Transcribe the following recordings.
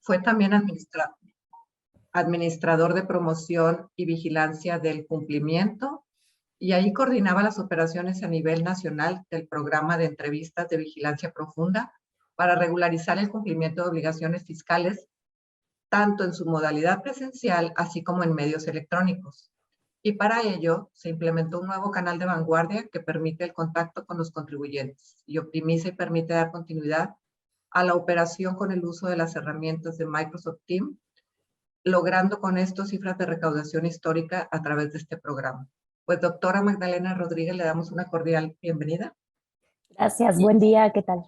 Fue también administrador de promoción y vigilancia del cumplimiento, y ahí coordinaba las operaciones a nivel nacional del programa de entrevistas de vigilancia profunda para regularizar el cumplimiento de obligaciones fiscales, tanto en su modalidad presencial así como en medios electrónicos. Y para ello se implementó un nuevo canal de vanguardia que permite el contacto con los contribuyentes y optimiza y permite dar continuidad a la operación con el uso de las herramientas de Microsoft Teams, logrando con esto cifras de recaudación histórica a través de este programa. Pues doctora Magdalena Rodríguez, le damos una cordial bienvenida. Gracias, buen día, ¿qué tal?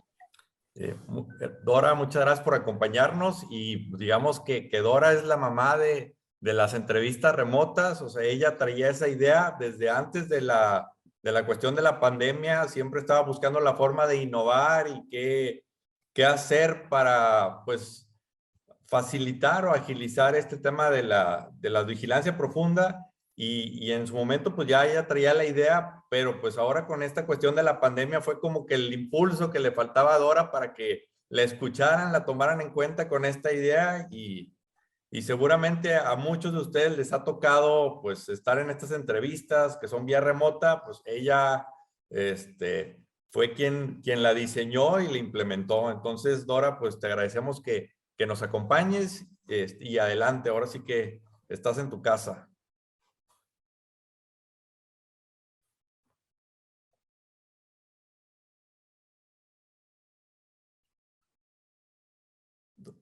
Dora, muchas gracias por acompañarnos y digamos que Dora es la mamá de las entrevistas remotas, o sea, ella traía esa idea desde antes de la cuestión de la pandemia, siempre estaba buscando la forma de innovar y qué hacer para, pues, facilitar o agilizar este tema de la vigilancia profunda y en su momento pues ya ella traía la idea, pero pues ahora con esta cuestión de la pandemia fue como que el impulso que le faltaba a Dora para que la escucharan, la tomaran en cuenta con esta idea y seguramente a muchos de ustedes les ha tocado pues estar en estas entrevistas que son vía remota, pues ella fue quien la diseñó y la implementó. Entonces Dora, pues te agradecemos que nos acompañes y adelante, ahora sí que estás en tu casa.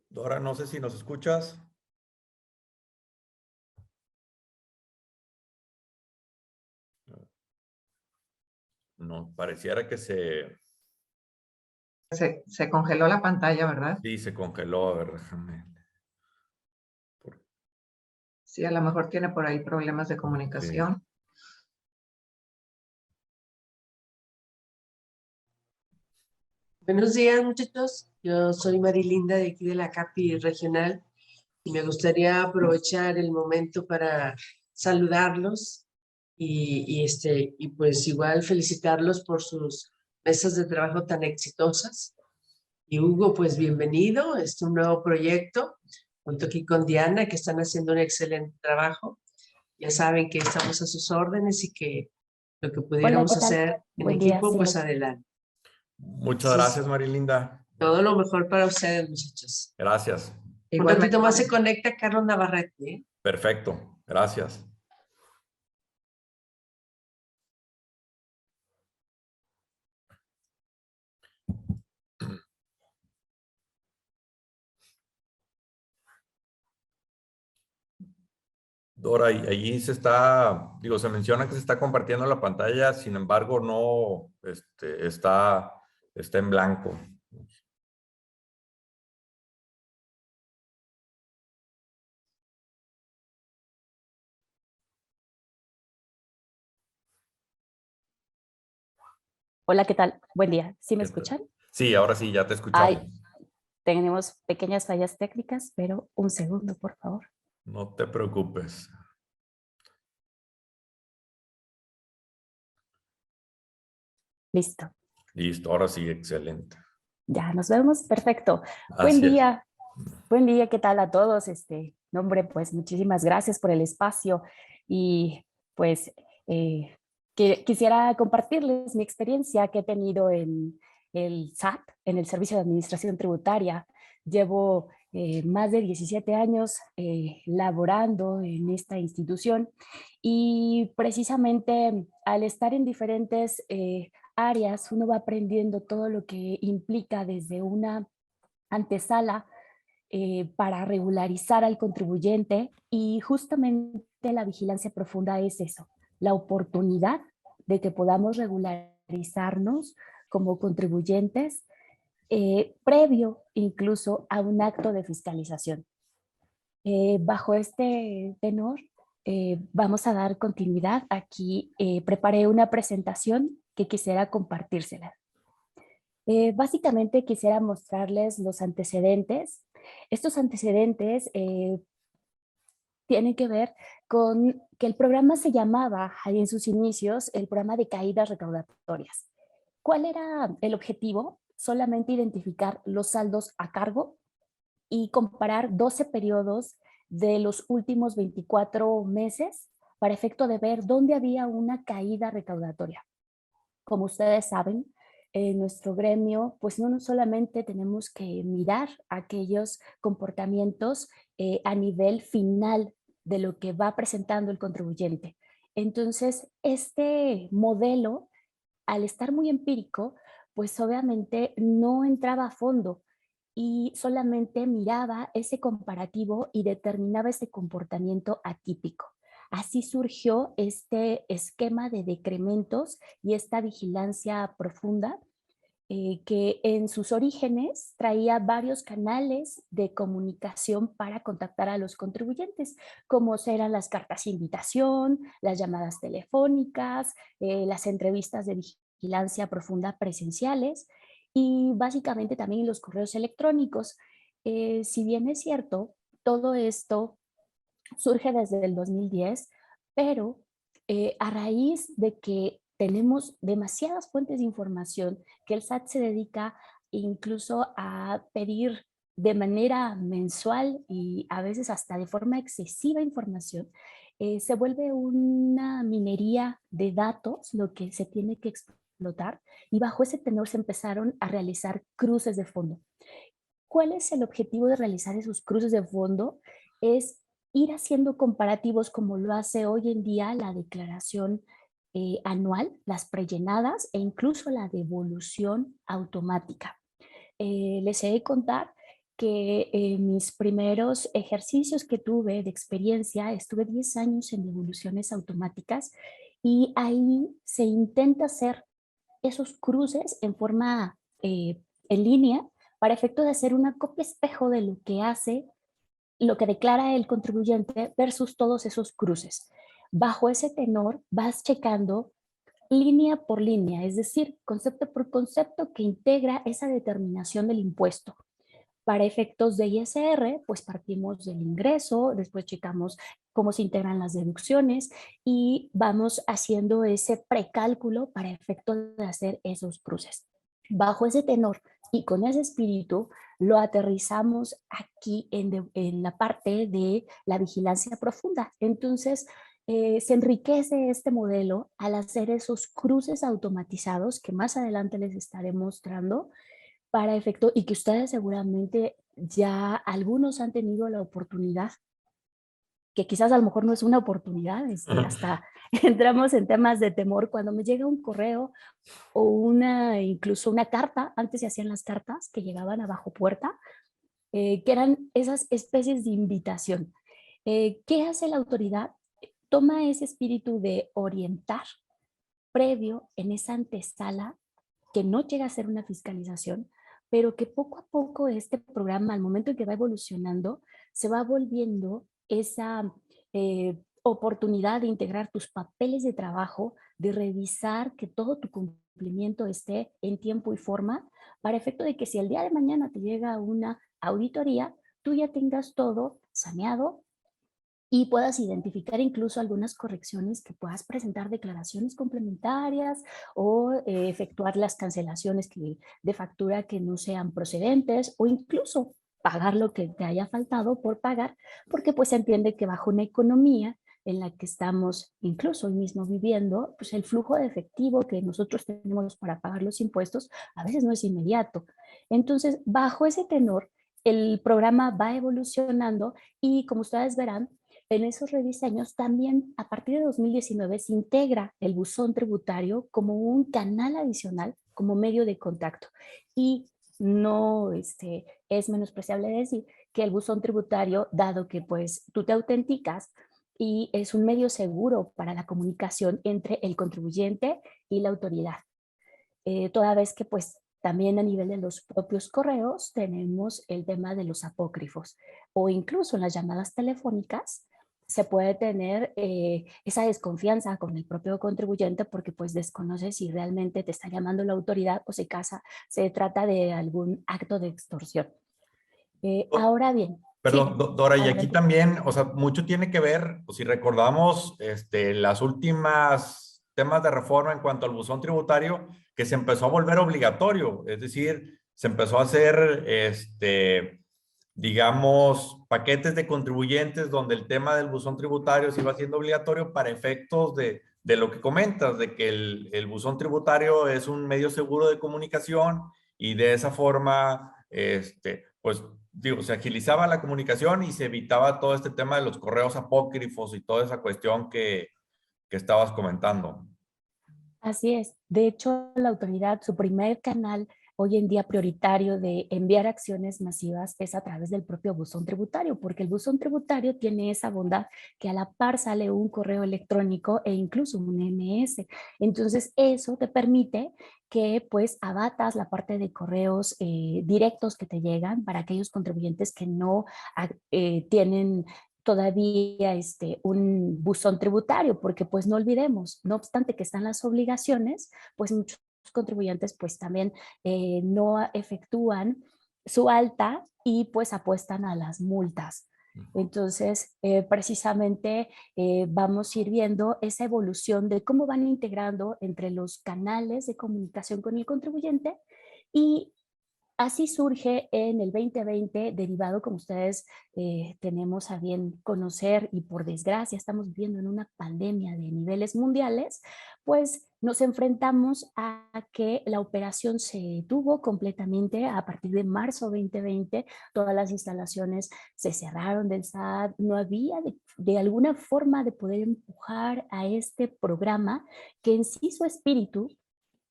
Dora, no sé si nos escuchas. No, pareciera que se congeló la pantalla, ¿verdad? Sí, se congeló, a ver, déjame. Sí, a lo mejor tiene por ahí problemas de comunicación. Sí. Buenos días, muchachos. Yo soy Marilinda de aquí de la CAPI regional y me gustaría aprovechar el momento para saludarlos y pues igual felicitarlos por sus mesas de trabajo tan exitosas. Y Hugo, pues bienvenido. Es un nuevo proyecto junto aquí con Diana, que están haciendo un excelente trabajo. Ya saben que estamos a sus órdenes y que lo que pudiéramos hacer en equipo, pues adelante. Muchas gracias, Marilinda. Todo lo mejor para ustedes, muchachos. Gracias. Un ratito más se conecta Carlos Navarrete, ¿eh? Perfecto, gracias. Dora, y allí se menciona que se está compartiendo la pantalla, sin embargo, no, está en blanco. Hola, ¿qué tal? Buen día. ¿Sí me escuchan? Sí, ahora sí, ya te escuchamos. Tenemos pequeñas fallas técnicas, pero un segundo, por favor. No te preocupes. Listo. Listo, ahora sí, excelente. Ya nos vemos, perfecto. Así Buen día, ¿qué tal a todos? Nombre, pues muchísimas gracias por el espacio y pues quisiera compartirles mi experiencia que he tenido en el SAT, en el Servicio de Administración Tributaria. Llevo más de 17 años laborando en esta institución y precisamente al estar en diferentes áreas uno va aprendiendo todo lo que implica desde una antesala para regularizar al contribuyente y justamente la vigilancia profunda es eso, la oportunidad de que podamos regularizarnos como contribuyentes previo incluso a un acto de fiscalización. Bajo este tenor vamos a dar continuidad. Aquí preparé una presentación que quisiera compartírsela. Básicamente quisiera mostrarles los antecedentes. Estos antecedentes tienen que ver con que el programa se llamaba, ahí en sus inicios, el programa de caídas recaudatorias. ¿Cuál era el objetivo? Solamente identificar los saldos a cargo y comparar 12 periodos de los últimos 24 meses para efecto de ver dónde había una caída recaudatoria. Como ustedes saben, en nuestro gremio, pues no solamente tenemos que mirar aquellos comportamientos a nivel final de lo que va presentando el contribuyente. Entonces, este modelo, al estar muy empírico, pues obviamente no entraba a fondo y solamente miraba ese comparativo y determinaba ese comportamiento atípico. Así surgió este esquema de decrementos y esta vigilancia profunda que en sus orígenes traía varios canales de comunicación para contactar a los contribuyentes, como eran las cartas de invitación, las llamadas telefónicas, las entrevistas de vigilancia profunda presenciales y básicamente también los correos electrónicos. Si bien es cierto, todo esto surge desde el 2010, pero a raíz de que tenemos demasiadas fuentes de información, que el SAT se dedica incluso a pedir de manera mensual y a veces hasta de forma excesiva información, se vuelve una minería de datos lo que se tiene que explotar y bajo ese tenor se empezaron a realizar cruces de fondo. ¿Cuál es el objetivo de realizar esos cruces de fondo? Es ir haciendo comparativos como lo hace hoy en día la declaración anual, las prellenadas e incluso la devolución automática. Les he de contar que mis primeros ejercicios que tuve de experiencia, estuve 10 años en devoluciones automáticas y ahí se intenta hacer esos cruces en forma en línea para efecto de hacer una copia espejo de lo que hace, lo que declara el contribuyente versus todos esos cruces. Bajo ese tenor vas checando línea por línea, es decir, concepto por concepto que integra esa determinación del impuesto. Para efectos de ISR, pues partimos del ingreso, después checamos cómo se integran las deducciones y vamos haciendo ese precálculo para efecto de hacer esos cruces. Bajo ese tenor y con ese espíritu lo aterrizamos aquí en la parte de la vigilancia profunda. Entonces, se enriquece este modelo al hacer esos cruces automatizados que más adelante les estaré mostrando para efecto y que ustedes seguramente ya algunos han tenido la oportunidad, que quizás a lo mejor no es una oportunidad, hasta entramos en temas de temor cuando me llega un correo o incluso una carta, antes se hacían las cartas que llegaban a bajo puerta, que eran esas especies de invitación. ¿Qué hace la autoridad? Toma ese espíritu de orientar previo en esa antesala que no llega a ser una fiscalización, pero que poco a poco este programa, al momento en que va evolucionando, se va volviendo esa oportunidad de integrar tus papeles de trabajo, de revisar que todo tu cumplimiento esté en tiempo y forma, para efecto de que si el día de mañana te llega una auditoría, tú ya tengas todo saneado y puedas identificar incluso algunas correcciones que puedas presentar declaraciones complementarias o efectuar las cancelaciones de factura que no sean procedentes o incluso pagar lo que te haya faltado por pagar, porque pues se entiende que bajo una economía en la que estamos incluso hoy mismo viviendo, pues el flujo de efectivo que nosotros tenemos para pagar los impuestos a veces no es inmediato. Entonces, bajo ese tenor, el programa va evolucionando y como ustedes verán, en esos rediseños también a partir de 2019 se integra el buzón tributario como un canal adicional, como medio de contacto. Y no es menospreciable decir que el buzón tributario, dado que pues tú te autenticas y es un medio seguro para la comunicación entre el contribuyente y la autoridad. Toda vez que pues también a nivel de los propios correos tenemos el tema de los apócrifos o incluso en las llamadas telefónicas se puede tener esa desconfianza con el propio contribuyente porque pues desconoce si realmente te está llamando la autoridad o si se trata de algún acto de extorsión. Ahora bien. Perdón, Sí, Dora, y aquí adelante. también, o sea, mucho tiene que ver, pues, si recordamos las últimas temas de reforma en cuanto al buzón tributario, que se empezó a volver obligatorio, es decir, se empezó a hacer digamos, paquetes de contribuyentes donde el tema del buzón tributario se iba haciendo obligatorio para efectos de lo que comentas, de que el buzón tributario es un medio seguro de comunicación y de esa forma, pues, digo, se agilizaba la comunicación y se evitaba todo este tema de los correos apócrifos y toda esa cuestión que estabas comentando. Así es. De hecho, la autoridad, su primer canal hoy en día prioritario de enviar acciones masivas es a través del propio buzón tributario, porque el buzón tributario tiene esa bondad que a la par sale un correo electrónico e incluso un MS. Entonces, eso te permite que pues abatas la parte de correos directos que te llegan para aquellos contribuyentes que no tienen todavía un buzón tributario, porque pues no olvidemos, no obstante que están las obligaciones, pues muchos contribuyentes pues también no efectúan su alta y pues apuestan a las multas. Entonces, precisamente vamos a ir viendo esa evolución de cómo van integrando entre los canales de comunicación con el contribuyente y así surge en el 2020, derivado, como ustedes tenemos a bien conocer, y por desgracia estamos viviendo en una pandemia de niveles mundiales, pues nos enfrentamos a que la operación se detuvo completamente a partir de marzo 2020. Todas las instalaciones se cerraron del SAT, no había de alguna forma de poder empujar a este programa que en sí su espíritu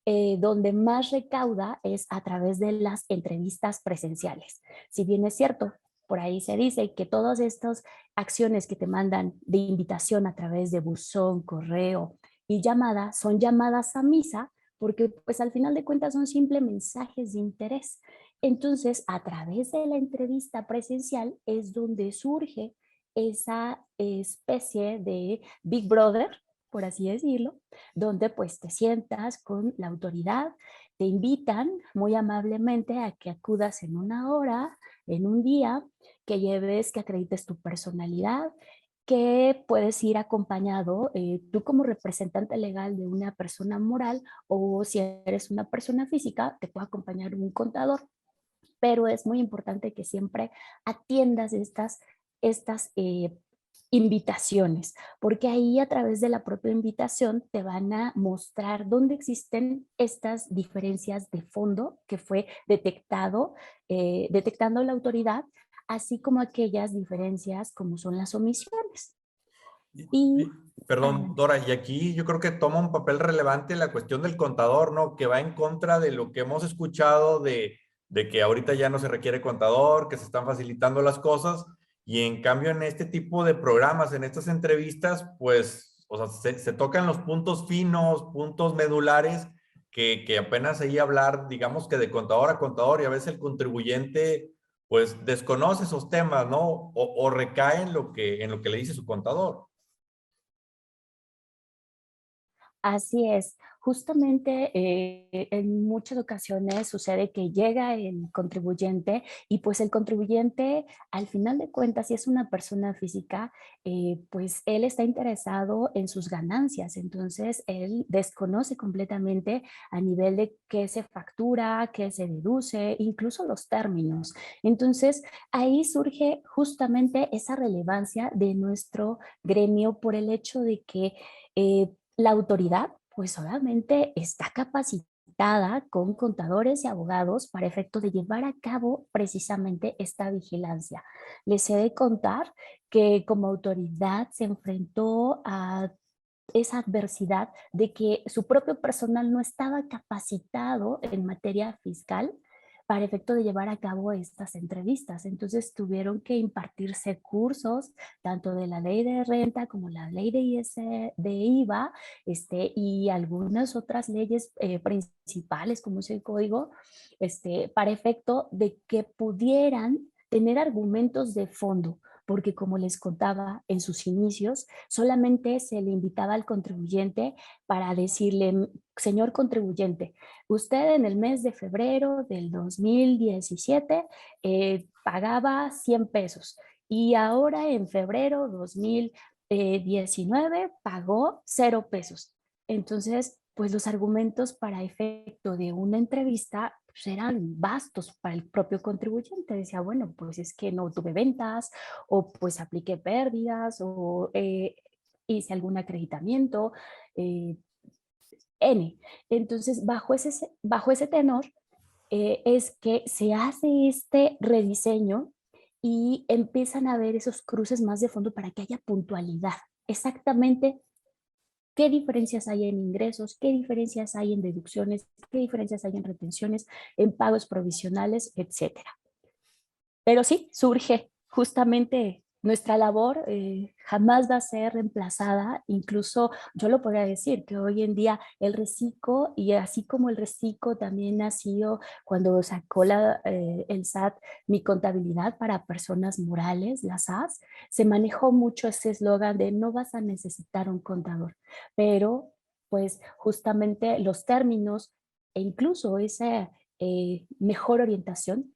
donde más recauda es a través de las entrevistas presenciales. Si bien es cierto, por ahí se dice que todas estas acciones que te mandan de invitación a través de buzón, correo y llamada son llamadas a misa, porque pues al final de cuentas son simples mensajes de interés. Entonces, a través de la entrevista presencial es donde surge esa especie de Big Brother, por así decirlo, donde pues te sientas con la autoridad, te invitan muy amablemente a que acudas en una hora, en un día, que lleves, que acredites tu personalidad, que puedes ir acompañado tú como representante legal de una persona moral, o si eres una persona física, te puede acompañar un contador, pero es muy importante que siempre atiendas estas invitaciones, porque ahí a través de la propia invitación te van a mostrar dónde existen estas diferencias de fondo que fue detectando la autoridad, así como aquellas diferencias como son las omisiones. Y Perdón, adelante. Dora, y aquí yo creo que toma un papel relevante la cuestión del contador, ¿no? Que va en contra de lo que hemos escuchado de que ahorita ya no se requiere contador, que se están facilitando las cosas, y en cambio en este tipo de programas, en estas entrevistas, pues, o sea, se tocan los puntos finos, puntos medulares, que apenas ahí hablar, digamos que de contador a contador, y a veces el contribuyente, pues, desconoce esos temas, ¿no? O recae en lo que le dice su contador. Así es, justamente en muchas ocasiones sucede que llega el contribuyente y pues el contribuyente al final de cuentas, si es una persona física, pues él está interesado en sus ganancias, entonces él desconoce completamente a nivel de qué se factura, qué se deduce, incluso los términos. Entonces ahí surge justamente esa relevancia de nuestro gremio por el hecho de que la autoridad pues solamente está capacitada con contadores y abogados para efecto de llevar a cabo precisamente esta vigilancia. Les he de contar que como autoridad se enfrentó a esa adversidad de que su propio personal no estaba capacitado en materia fiscal para efecto de llevar a cabo estas entrevistas. Entonces tuvieron que impartirse cursos, tanto de la ley de renta como la ley de de IVA, y algunas otras leyes principales, como es el código, para efecto de que pudieran tener argumentos de fondo, porque como les contaba en sus inicios, solamente se le invitaba al contribuyente para decirle, señor contribuyente, usted en el mes de febrero del 2017 pagaba 100 pesos y ahora en febrero 2019 pagó 0 pesos. Entonces, pues los argumentos para efecto de una entrevista pues, eran vastos para el propio contribuyente. Decía, bueno, pues es que no tuve ventas, o pues apliqué pérdidas, o hice algún acreditamiento, N. Entonces, bajo ese tenor, es que se hace este rediseño y empiezan a ver esos cruces más de fondo para que haya puntualidad. Exactamente qué diferencias hay en ingresos, qué diferencias hay en deducciones, qué diferencias hay en retenciones, en pagos provisionales, etcétera. Pero sí, surge justamente nuestra labor, jamás va a ser reemplazada. Incluso yo lo podría decir que hoy en día el reciclo, y así como el reciclo también ha sido cuando sacó el SAT mi contabilidad para personas morales, la SAS, se manejó mucho ese eslogan de no vas a necesitar un contador, pero pues justamente los términos e incluso esa mejor orientación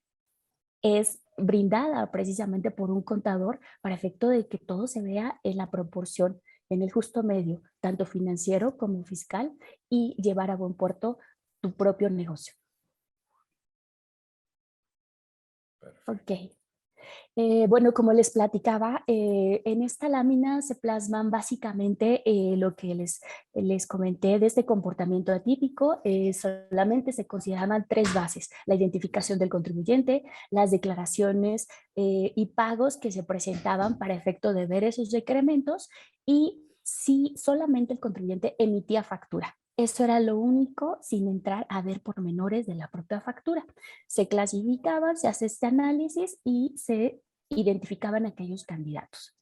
es brindada precisamente por un contador para efecto de que todo se vea en la proporción, en el justo medio, tanto financiero como fiscal, y llevar a buen puerto tu propio negocio. Perfecto. Ok. Bueno, como les platicaba, en esta lámina se plasman básicamente lo que les comenté de este comportamiento atípico. Solamente se consideraban 3 bases: la identificación del contribuyente, las declaraciones y pagos que se presentaban para efecto de ver esos decrementos, y si solamente el contribuyente emitía factura. Eso era lo único, sin entrar a ver pormenores de la propia factura. Se clasificaban, se hace este análisis y se identificaban aquellos candidatos.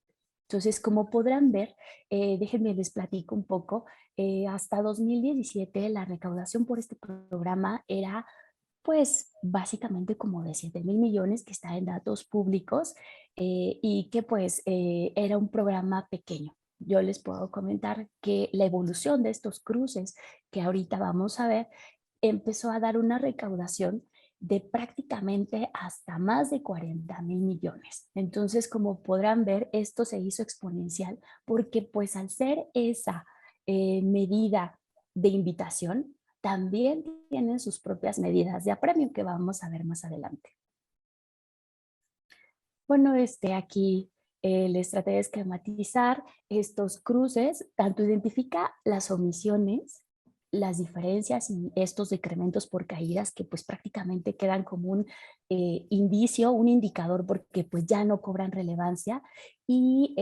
Entonces, como podrán ver, déjenme les platico un poco, hasta 2017 la recaudación por este programa era pues básicamente como de 7,000 millones, que está en datos públicos, y que pues era un programa pequeño. Yo les puedo comentar que la evolución de estos cruces que ahorita vamos a ver empezó a dar una recaudación de prácticamente hasta más de 40,000 millones. Entonces, como podrán ver, esto se hizo exponencial porque pues al ser esa medida de invitación, también tienen sus propias medidas de apremio que vamos a ver más adelante. Bueno, aquí les traté de esquematizar estos cruces, tanto identifica las omisiones, las diferencias y estos decrementos por caídas que pues prácticamente quedan como un indicio, un indicador porque pues ya no cobran relevancia, y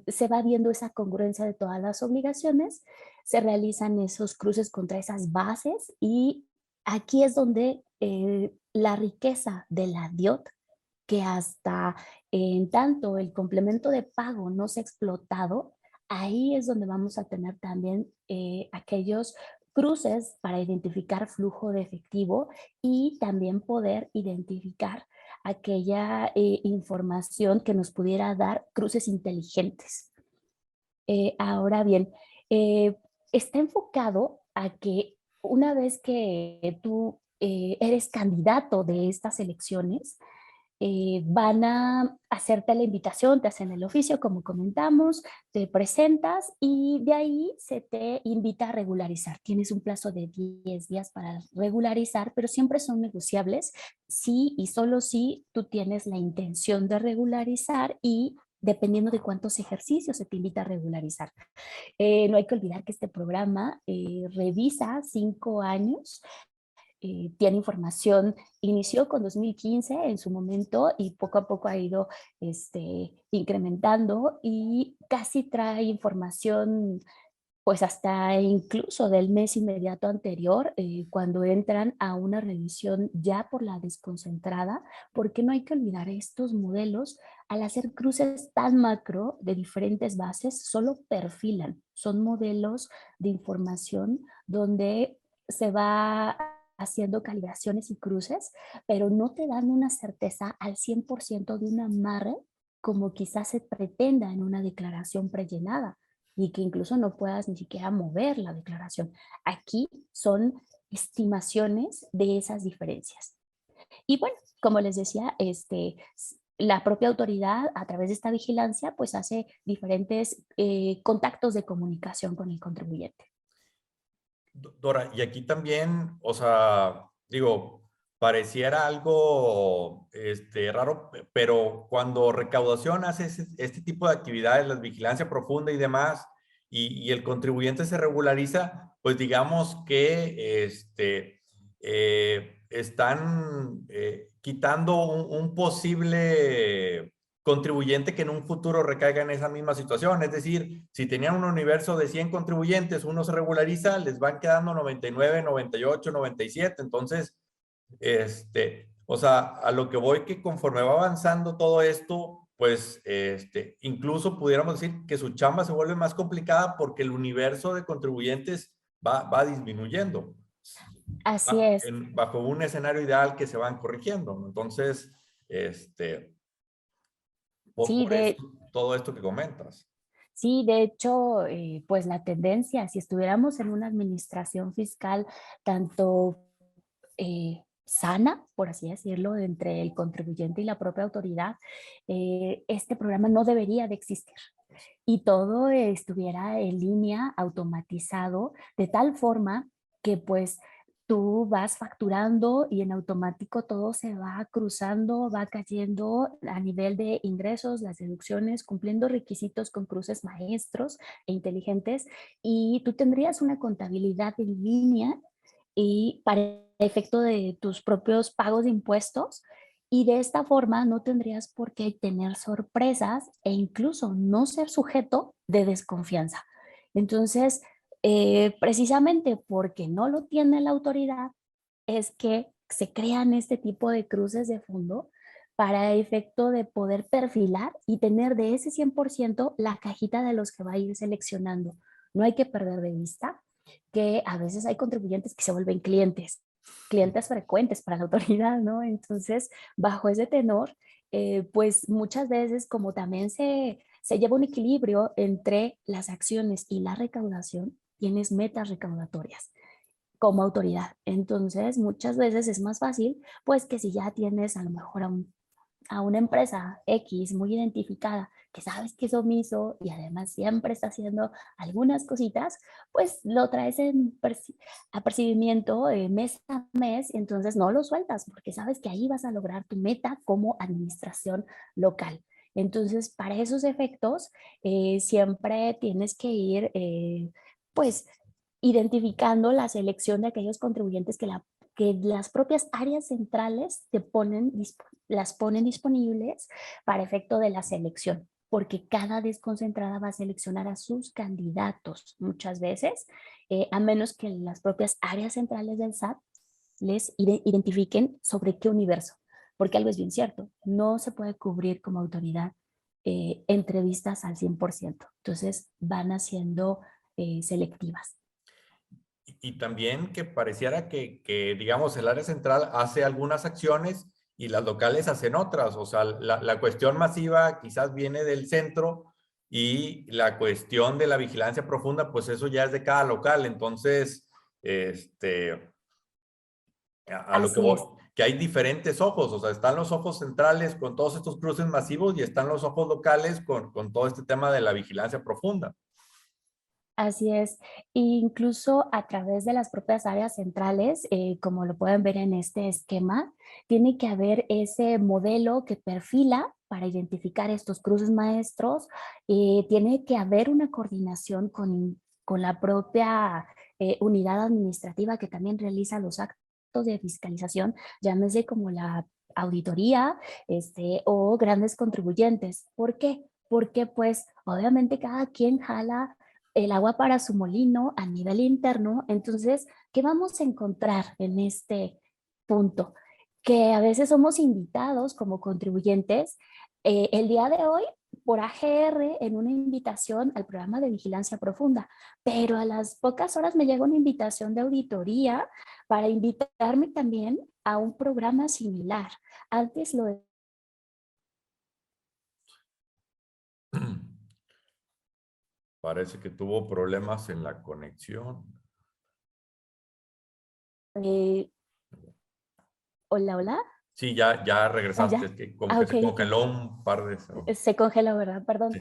se va viendo esa congruencia de todas las obligaciones, se realizan esos cruces contra esas bases, y aquí es donde la riqueza de la DIOT, que hasta en tanto el complemento de pago no se ha explotado, ahí es donde vamos a tener también aquellos cruces para identificar flujo de efectivo y también poder identificar aquella información que nos pudiera dar cruces inteligentes. Ahora bien, está enfocado a que una vez que tú eres candidato de estas elecciones, van a hacerte la invitación, te hacen el oficio, como comentamos, te presentas y de ahí se te invita a regularizar. Tienes un plazo de 10 días para regularizar, pero siempre son negociables si y solo si tú tienes la intención de regularizar y dependiendo de cuántos ejercicios se te invita a regularizar. No hay que olvidar que este programa revisa 5 años, tiene información, inició con 2015 en su momento y poco a poco ha ido incrementando, y casi trae información pues hasta incluso del mes inmediato anterior, cuando entran a una revisión ya por la desconcentrada, porque no hay que olvidar estos modelos, al hacer cruces tan macro de diferentes bases, solo perfilan, son modelos de información donde se va haciendo calibraciones y cruces, pero no te dan una certeza al 100% de un amarre como quizás se pretenda en una declaración prellenada, y que incluso no puedas ni siquiera mover la declaración. Aquí son estimaciones de esas diferencias. Y bueno, como les decía, la propia autoridad a través de esta vigilancia pues hace diferentes contactos de comunicación con el contribuyente. Dora, y aquí también, o sea, digo, pareciera algo raro, pero cuando recaudación hace este tipo de actividades, la vigilancia profunda y demás, y el contribuyente se regulariza, pues digamos que están quitando un posible contribuyente que en un futuro recaiga en esa misma situación. Es decir, si tenían un universo de 100 contribuyentes, uno se regulariza, les van quedando 99, 98, 97. Entonces, o sea, a lo que voy que conforme va avanzando todo esto, pues, incluso pudiéramos decir que su chamba se vuelve más complicada porque el universo de contribuyentes va disminuyendo. Así es. Bajo un escenario ideal que se van corrigiendo, ¿no? Entonces, Sí, por eso, todo esto que comentas. Sí, de hecho, pues la tendencia, si estuviéramos en una administración fiscal tanto sana, por así decirlo, entre el contribuyente y la propia autoridad, este programa no debería de existir. Y todo estuviera en línea, automatizado, de tal forma que pues tú vas facturando y en automático todo se va cruzando, va cayendo a nivel de ingresos, las deducciones, cumpliendo requisitos con cruces maestros e inteligentes, y tú tendrías una contabilidad en línea y para efecto de tus propios pagos de impuestos, y de esta forma no tendrías por qué tener sorpresas e incluso no ser sujeto de desconfianza. Entonces, precisamente porque no lo tiene la autoridad, es que se crean este tipo de cruces de fondo para efecto de poder perfilar y tener de ese 100% la cajita de los que va a ir seleccionando. No hay que perder de vista que a veces hay contribuyentes que se vuelven clientes frecuentes para la autoridad, ¿no? Entonces, bajo ese tenor, pues muchas veces como también se lleva un equilibrio entre las acciones y la recaudación, tienes metas recaudatorias como autoridad. Entonces, muchas veces es más fácil, pues que si ya tienes a lo mejor a una empresa X muy identificada, que sabes que es omiso y además siempre está haciendo algunas cositas, pues lo traes a percibimiento mes a mes y entonces no lo sueltas porque sabes que ahí vas a lograr tu meta como administración local. Entonces, para esos efectos, siempre tienes que ir, pues, identificando la selección de aquellos contribuyentes que las propias áreas centrales las ponen disponibles para efecto de la selección, porque cada desconcentrada va a seleccionar a sus candidatos muchas veces, a menos que las propias áreas centrales del SAT les identifiquen sobre qué universo, porque algo es bien cierto, no se puede cubrir como autoridad entrevistas al 100%, entonces van haciendo selectivas. Y también que pareciera digamos, el área central hace algunas acciones y las locales hacen otras. O sea, la cuestión masiva quizás viene del centro y la cuestión de la vigilancia profunda, pues eso ya es de cada local. Entonces, a lo que Así voy, es. que hay diferentes ojos. O sea, están los ojos centrales con todos estos cruces masivos y están los ojos locales con todo este tema de la vigilancia profunda. Así es, incluso a través de las propias áreas centrales, como lo pueden ver en este esquema, tiene que haber ese modelo que perfila para identificar estos cruces maestros, tiene que haber una coordinación con la propia unidad administrativa que también realiza los actos de fiscalización, llámese como la auditoría o grandes contribuyentes. ¿Por qué? Porque pues obviamente cada quien jala el agua para su molino a nivel interno. Entonces, ¿qué vamos a encontrar en este punto? Que a veces somos invitados como contribuyentes el día de hoy por AGR en una invitación al programa de vigilancia profunda, pero a las pocas horas me llega una invitación de auditoría para invitarme también a un programa similar. Antes lo Parece que tuvo problemas en la conexión. eh, hola, hola. Sí, ya Ah, regresaste. ya. Es que como Ah, que ok, se ok. congeló un par de segundos. Se congeló, ¿verdad? Perdón. Sí.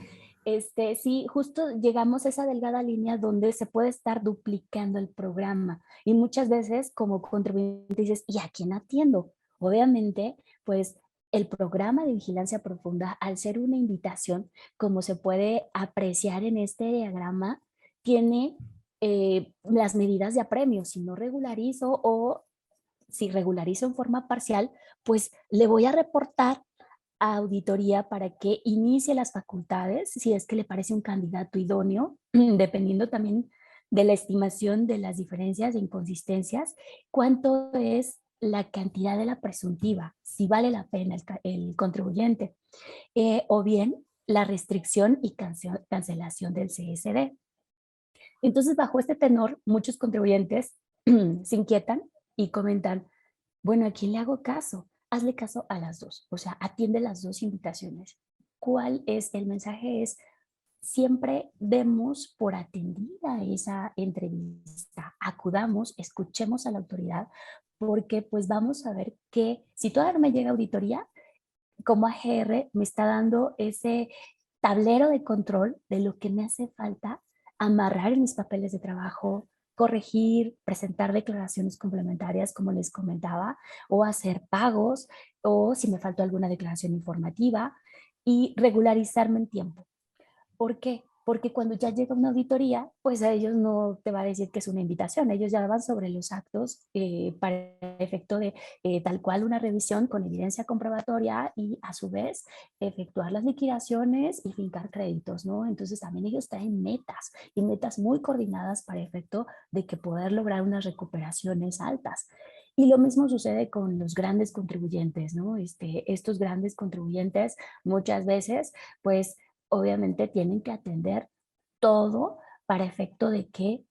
Sí, justo llegamos a esa delgada línea donde se puede estar duplicando el programa y muchas veces como contribuyente dices, ¿y a quién atiendo? Obviamente, pues el programa de vigilancia profunda, al ser una invitación, como se puede apreciar en este diagrama, tiene las medidas de apremio. Si no regularizo o si regularizo en forma parcial, pues le voy a reportar a auditoría para que inicie las facultades, si es que le parece un candidato idóneo, dependiendo también de la estimación de las diferencias e inconsistencias, cuánto es la cantidad de la presuntiva, si vale la pena el contribuyente, o bien la restricción y cancelación del CSD. Entonces, bajo este tenor, muchos contribuyentes se inquietan y comentan, bueno, ¿a quién le hago caso? Hazle caso a las dos, o sea, atiende las dos invitaciones. ¿Cuál es el mensaje? Es siempre demos por atendida esa entrevista, acudamos, escuchemos a la autoridad, porque pues vamos a ver que si todavía no me llega auditoría, como AGR me está dando ese tablero de control de lo que me hace falta amarrar en mis papeles de trabajo, corregir, presentar declaraciones complementarias, como les comentaba, o hacer pagos, o si me faltó alguna declaración informativa, y regularizarme en tiempo. ¿Por qué? Porque cuando ya llega una auditoría, pues a ellos no te va a decir que es una invitación, ellos ya van sobre los actos para efecto de tal cual una revisión con evidencia comprobatoria y a su vez efectuar las liquidaciones y fincar créditos, ¿no? Entonces también ellos traen metas y metas muy coordinadas para efecto de que poder lograr unas recuperaciones altas. Y lo mismo sucede con los grandes contribuyentes, ¿no? Estos grandes contribuyentes muchas veces, pues obviamente tienen que atender todo para efecto de que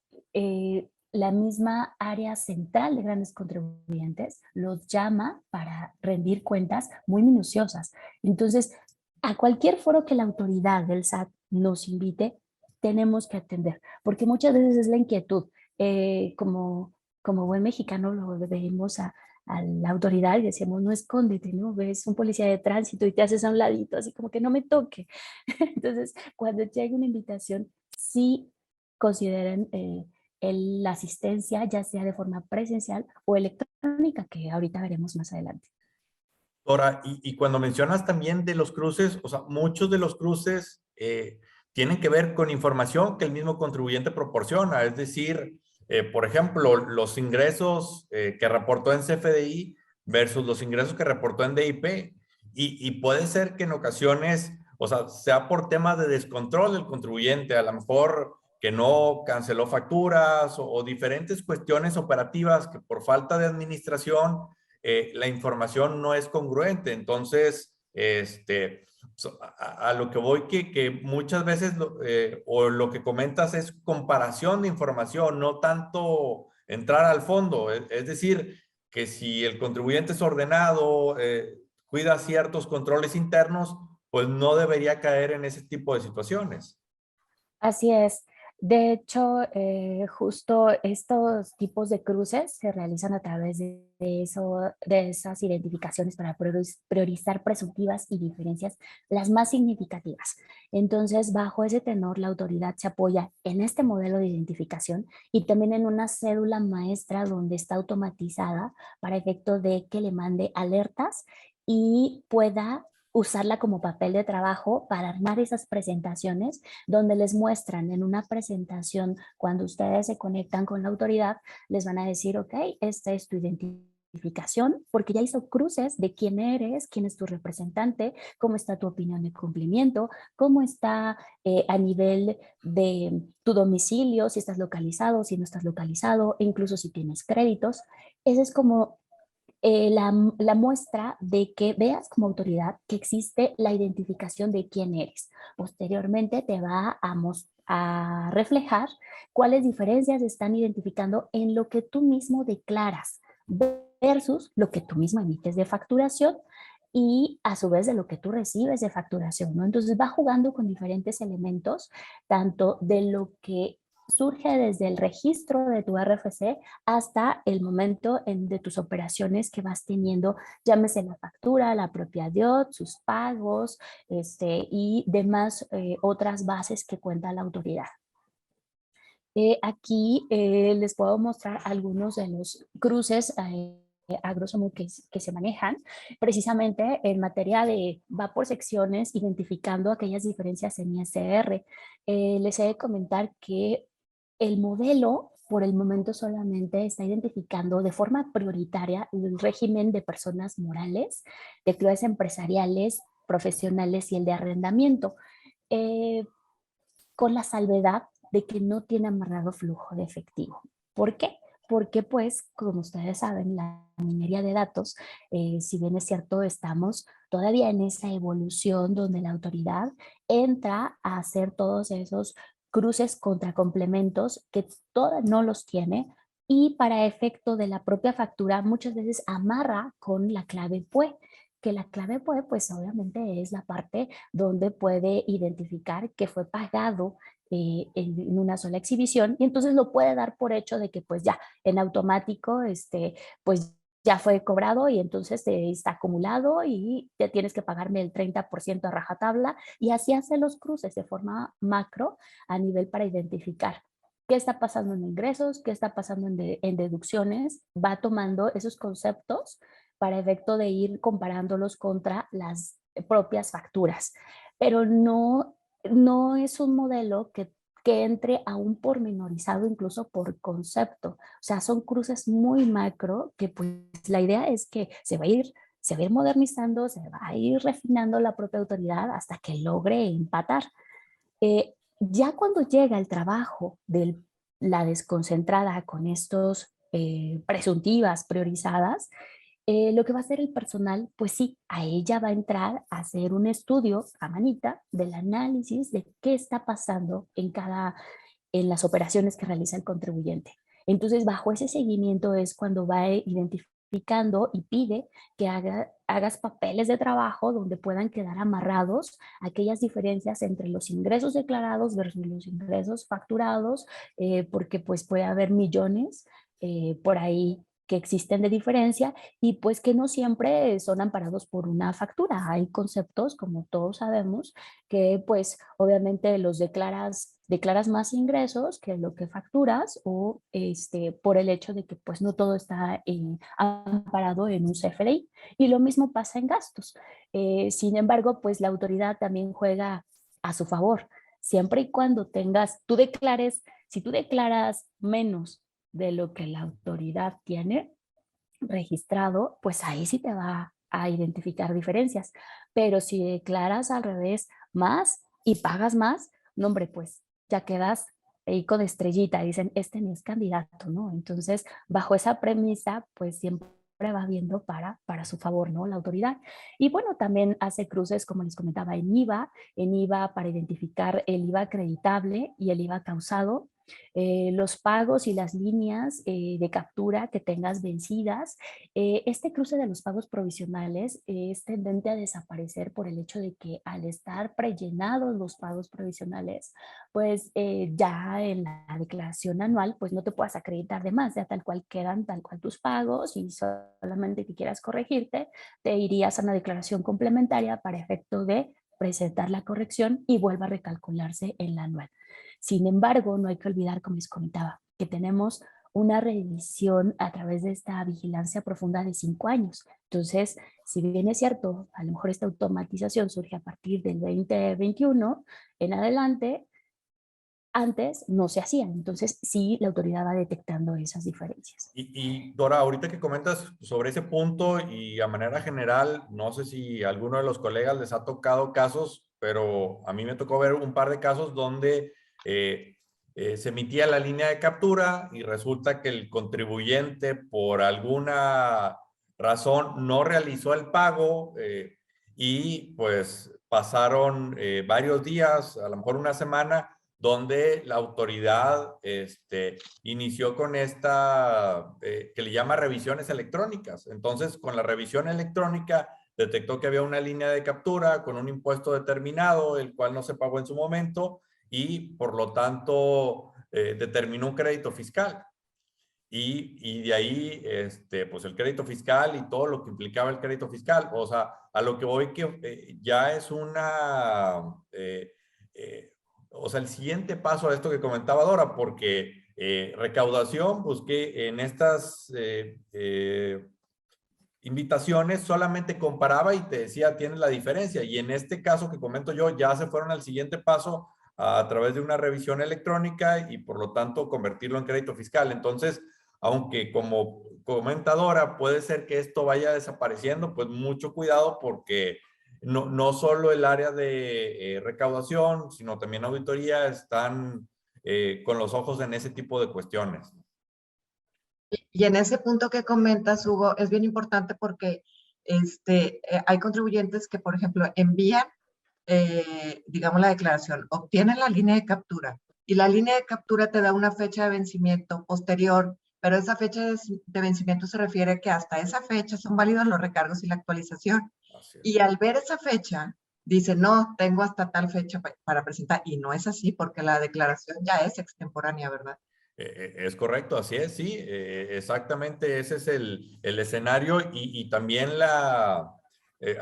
la misma área central de grandes contribuyentes los llama para rendir cuentas muy minuciosas. Entonces, a cualquier foro que la autoridad del SAT nos invite, tenemos que atender, porque muchas veces es la inquietud. Como buen mexicano lo vemos a la autoridad y decíamos, no escóndete, ¿no? Ves un policía de tránsito y te haces a un ladito, así como que no me toque. Entonces, cuando llegue una invitación, sí consideren la asistencia, ya sea de forma presencial o electrónica, que ahorita veremos más adelante. Dora, y cuando mencionas también de los cruces, o sea, muchos de los cruces tienen que ver con información que el mismo contribuyente proporciona, es decir, por ejemplo, los ingresos que reportó en CFDI versus los ingresos que reportó en DIP, y puede ser que en ocasiones, o sea por temas de descontrol del contribuyente, a lo mejor que no canceló facturas o diferentes cuestiones operativas que por falta de administración la información no es congruente. Entonces, a lo que voy que muchas veces o lo que comentas es comparación de información, no tanto entrar al fondo. Es decir, que si el contribuyente es ordenado, cuida ciertos controles internos, pues no debería caer en ese tipo de situaciones. Así es. De hecho, justo estos tipos de cruces se realizan a través de esas identificaciones para priorizar presuntivas y diferencias las más significativas. Entonces, bajo ese tenor, la autoridad se apoya en este modelo de identificación y también en una cédula maestra donde está automatizada para efecto de que le mande alertas y pueda usarla como papel de trabajo para armar esas presentaciones donde les muestran en una presentación, cuando ustedes se conectan con la autoridad, les van a decir, ok, esta es tu identificación, porque ya hizo cruces de quién eres, quién es tu representante, cómo está tu opinión de cumplimiento, cómo está a nivel de tu domicilio, si estás localizado, si no estás localizado, e incluso si tienes créditos. Ese es como la muestra de que veas como autoridad que existe la identificación de quién eres. Posteriormente te va a reflejar cuáles diferencias están identificando en lo que tú mismo declaras versus lo que tú mismo emites de facturación y a su vez de lo que tú recibes de facturación, ¿no? Entonces va jugando con diferentes elementos, tanto de lo que surge desde el registro de tu RFC hasta el momento de tus operaciones que vas teniendo, llámese la factura, la propia DIOT, sus pagos y demás otras bases que cuenta la autoridad. Aquí les puedo mostrar algunos de los cruces a grosso modo que se manejan precisamente en materia de, va por secciones identificando aquellas diferencias en ISR. Les he de comentar que el modelo por el momento solamente está identificando de forma prioritaria el régimen de personas morales, de actividades empresariales, profesionales y el de arrendamiento, con la salvedad de que no tiene amarrado flujo de efectivo. ¿Por qué? Porque pues, como ustedes saben, la minería de datos, si bien es cierto, estamos todavía en esa evolución donde la autoridad entra a hacer todos esos cruces contra complementos que toda no los tiene y para efecto de la propia factura muchas veces amarra con la clave PUE, que la clave PUE pues obviamente es la parte donde puede identificar que fue pagado en una sola exhibición y entonces lo puede dar por hecho de que pues ya en automático pues ya fue cobrado y entonces está acumulado y te tienes que pagarme el 30% a rajatabla y así hace los cruces de forma macro a nivel para identificar qué está pasando en ingresos, qué está pasando en deducciones, va tomando esos conceptos para efecto de ir comparándolos contra las propias facturas, pero no es un modelo que entre a un pormenorizado incluso por concepto. O sea, son cruces muy macro que pues la idea es que se va a ir modernizando, se va a ir refinando la propia autoridad hasta que logre empatar. Ya cuando llega el trabajo de la desconcentrada con estos presuntivas priorizadas, lo que va a hacer el personal, pues sí, a ella va a entrar a hacer un estudio a manita del análisis de qué está pasando en las operaciones que realiza el contribuyente. Entonces, bajo ese seguimiento es cuando va identificando y pide que hagas papeles de trabajo donde puedan quedar amarrados aquellas diferencias entre los ingresos declarados versus los ingresos facturados, porque pues puede haber millones por ahí que existen de diferencia y pues que no siempre son amparados por una factura. Hay conceptos, como todos sabemos, que pues obviamente los declaras más ingresos que lo que facturas o por el hecho de que pues no todo está amparado en un CFDI. Y lo mismo pasa en gastos. Sin embargo, pues la autoridad también juega a su favor. Siempre y cuando si tú declaras menos de lo que la autoridad tiene registrado, pues ahí sí te va a identificar diferencias. Pero si declaras al revés más y pagas más, no hombre, pues ya quedas ahí con estrellita, dicen, este no es candidato, ¿no? Entonces, bajo esa premisa, pues siempre va viendo para su favor, ¿no? La autoridad. Y bueno, también hace cruces, como les comentaba, en IVA para identificar el IVA acreditable y el IVA causado, los pagos y las líneas de captura que tengas vencidas. Este cruce de los pagos provisionales es tendente a desaparecer por el hecho de que al estar prellenados los pagos provisionales, pues ya en la declaración anual, pues no te puedas acreditar de más, ya tal cual quedan tal cual tus pagos y solamente que quieras corregirte, te irías a una declaración complementaria para efecto de presentar la corrección y vuelva a recalcularse en la anual. Sin embargo, no hay que olvidar, como les comentaba, que tenemos una revisión a través de esta vigilancia profunda de 5 años. Entonces, si bien es cierto, a lo mejor esta automatización surge a partir del 2021 en adelante, antes no se hacía. Entonces, sí, la autoridad va detectando esas diferencias. Y Dora, ahorita que comentas sobre ese punto y a manera general, no sé si a alguno de los colegas les ha tocado casos, pero a mí me tocó ver un par de casos donde se emitía la línea de captura y resulta que el contribuyente por alguna razón no realizó el pago y pues pasaron varios días, a lo mejor una semana, donde la autoridad inició con esta que le llama revisiones electrónicas. Entonces, con la revisión electrónica, detectó que había una línea de captura con un impuesto determinado, el cual no se pagó en su momento, y por lo tanto determinó un crédito fiscal. Y de ahí, pues el crédito fiscal y todo lo que implicaba el crédito fiscal. O sea, a lo que voy que ya es o sea, el siguiente paso a esto que comentaba Dora, porque recaudación, busqué en estas invitaciones, solamente comparaba y te decía, tienes la diferencia. Y en este caso que comento yo, ya se fueron al siguiente paso a través de una revisión electrónica y por lo tanto convertirlo en crédito fiscal. Entonces, aunque como comentadora puede ser que esto vaya desapareciendo, pues mucho cuidado porque no solo el área de recaudación, sino también auditoría están con los ojos en ese tipo de cuestiones. Y en ese punto que comentas, Hugo, es bien importante porque hay contribuyentes que, por ejemplo, envían, digamos, la declaración, obtienen la línea de captura y la línea de captura te da una fecha de vencimiento posterior, pero esa fecha de vencimiento se refiere que hasta esa fecha son válidos los recargos y la actualización. Y al ver esa fecha, dice, no, tengo hasta tal fecha para presentar. Y no es así porque la declaración ya es extemporánea, ¿verdad? Es correcto, así es, sí, exactamente ese es el escenario y también a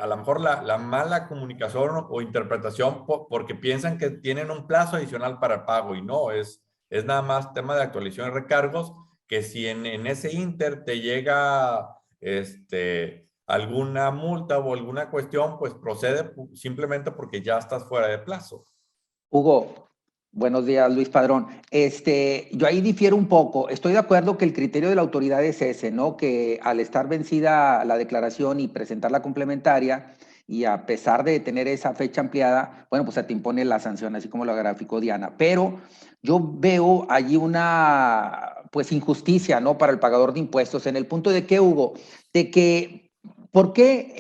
lo mejor la mala comunicación o interpretación porque piensan que tienen un plazo adicional para el pago y no, es nada más tema de actualización de recargos, que si en ese inter te llega alguna multa o alguna cuestión, pues procede simplemente porque ya estás fuera de plazo. Hugo, buenos días, Luis Padrón. Yo ahí difiero un poco. Estoy de acuerdo que el criterio de la autoridad es ese, ¿no? Que al estar vencida la declaración y presentar la complementaria, y a pesar de tener esa fecha ampliada, bueno, pues se te impone la sanción, así como lo graficó Diana. Pero yo veo allí una, pues, injusticia, ¿no? Para el pagador de impuestos, en el punto de que, Hugo, de que, ¿por qué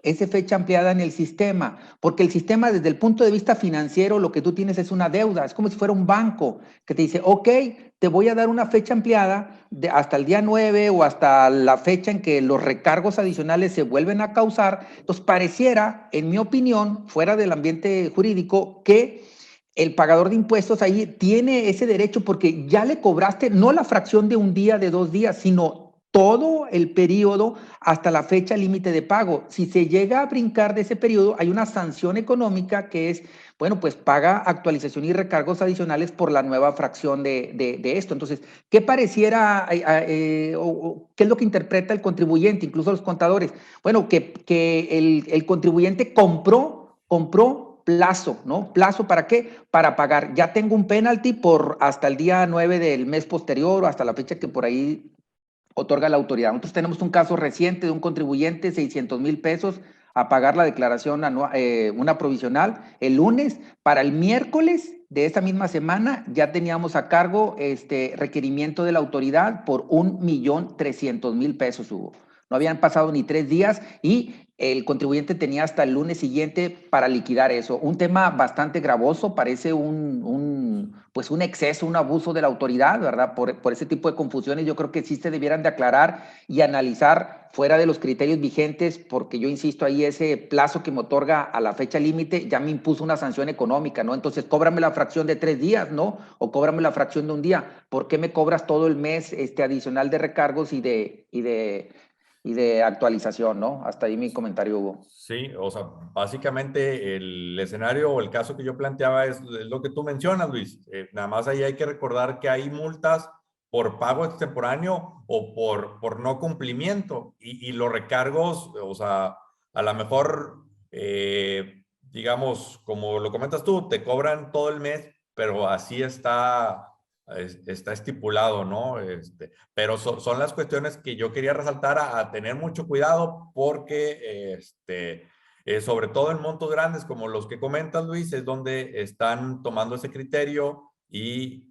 esa fecha ampliada en el sistema? Porque el sistema, desde el punto de vista financiero, lo que tú tienes es una deuda. Es como si fuera un banco que te dice, ok, te voy a dar una fecha ampliada hasta el día 9 o hasta la fecha en que los recargos adicionales se vuelven a causar. Entonces, pareciera, en mi opinión, fuera del ambiente jurídico, que el pagador de impuestos ahí tiene ese derecho porque ya le cobraste no la fracción de un día, de 2 días, sino todo el periodo hasta la fecha límite de pago. Si se llega a brincar de ese periodo, hay una sanción económica que es, bueno, pues paga actualización y recargos adicionales por la nueva fracción de esto. Entonces, ¿qué pareciera, o qué es lo que interpreta el contribuyente, incluso los contadores? Bueno, que el contribuyente compró plazo, ¿no? ¿Plazo para qué? Para pagar. Ya tengo un penalty por hasta el día 9 del mes posterior o hasta la fecha que por ahí otorga la autoridad. Nosotros tenemos un caso reciente de un contribuyente, 600,000 pesos a pagar la declaración anual, una provisional el lunes. Para el miércoles de esta misma semana ya teníamos a cargo requerimiento de la autoridad por 1,300,000 pesos, Hugo. No habían pasado ni 3 días y el contribuyente tenía hasta el lunes siguiente para liquidar eso. Un tema bastante gravoso, parece pues un exceso, un abuso de la autoridad, ¿verdad? Por ese tipo de confusiones yo creo que sí se debieran de aclarar y analizar fuera de los criterios vigentes, porque yo insisto ahí, ese plazo que me otorga a la fecha límite ya me impuso una sanción económica, ¿no? Entonces cóbrame la fracción de 3 días, ¿no? O cóbrame la fracción de un día. ¿Por qué me cobras todo el mes adicional de recargos y de actualización, ¿no? Hasta ahí mi comentario, Hugo. Sí, o sea, básicamente el escenario o el caso que yo planteaba es lo que tú mencionas, Luis. Nada más ahí hay que recordar que hay multas por pago extemporáneo o por no cumplimiento y los recargos, o sea, a lo mejor, digamos, como lo comentas tú, te cobran todo el mes, pero así está estipulado, ¿no? Pero son las cuestiones que yo quería resaltar a tener mucho cuidado porque, sobre todo en montos grandes como los que comentas, Luis, es donde están tomando ese criterio y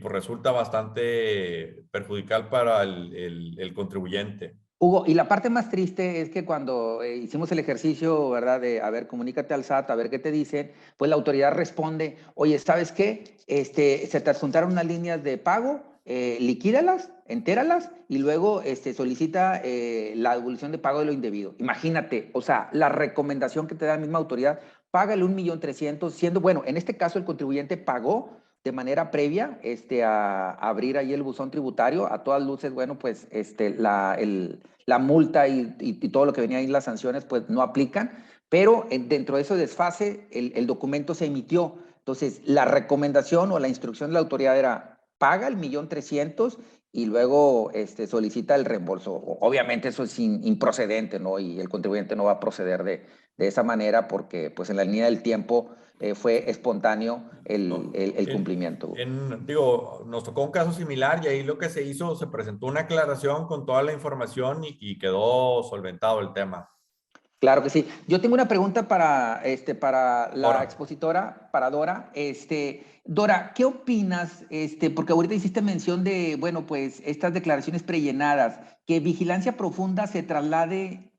pues resulta bastante perjudicial para el contribuyente. Hugo, y la parte más triste es que cuando hicimos el ejercicio, ¿verdad? De, a ver, comunícate al SAT, a ver qué te dicen, pues la autoridad responde, oye, ¿sabes qué? Se te adjuntaron unas líneas de pago, liquídalas, entéralas, y luego solicita la devolución de pago de lo indebido. Imagínate, o sea, la recomendación que te da la misma autoridad, págale 1,300,000, siendo, bueno, en este caso el contribuyente pagó de manera previa a abrir ahí el buzón tributario. A todas luces, bueno, pues la multa y todo lo que venía ahí, las sanciones, pues no aplican, pero dentro de ese desfase, el documento se emitió. Entonces, la recomendación o la instrucción de la autoridad era, paga el 1.300.000 y luego solicita el reembolso. Obviamente eso es improcedente, ¿no? Y el contribuyente no va a proceder de esa manera porque, pues, en la línea del tiempo fue espontáneo el cumplimiento. Digo, nos tocó un caso similar y ahí lo que se hizo, se presentó una aclaración con toda la información y quedó solventado el tema. Claro que sí. Yo tengo una pregunta para la Dora. expositora, para Dora. Dora, ¿qué opinas? Porque ahorita hiciste mención de, bueno, pues estas declaraciones prellenadas, que vigilancia profunda se traslade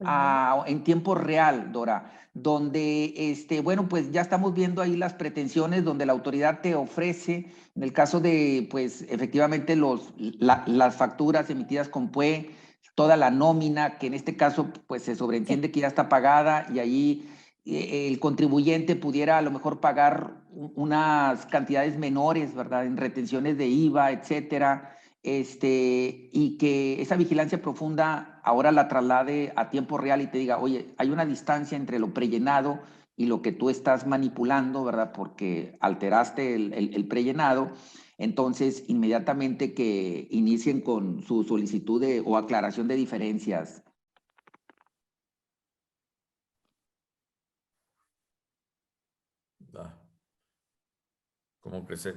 en tiempo real, Dora, donde, bueno, pues ya estamos viendo ahí las pretensiones donde la autoridad te ofrece, en el caso de, pues, efectivamente las facturas emitidas con PUE, toda la nómina, que en este caso pues se sobreentiende que ya está pagada y ahí el contribuyente pudiera a lo mejor pagar unas cantidades menores, ¿verdad? En retenciones de IVA, etcétera, y que esa vigilancia profunda ahora la traslade a tiempo real y te diga, oye, hay una distancia entre lo prellenado y lo que tú estás manipulando, ¿verdad? Porque alteraste el prellenado. Entonces, inmediatamente que inicien con su solicitud o aclaración de diferencias. Como que se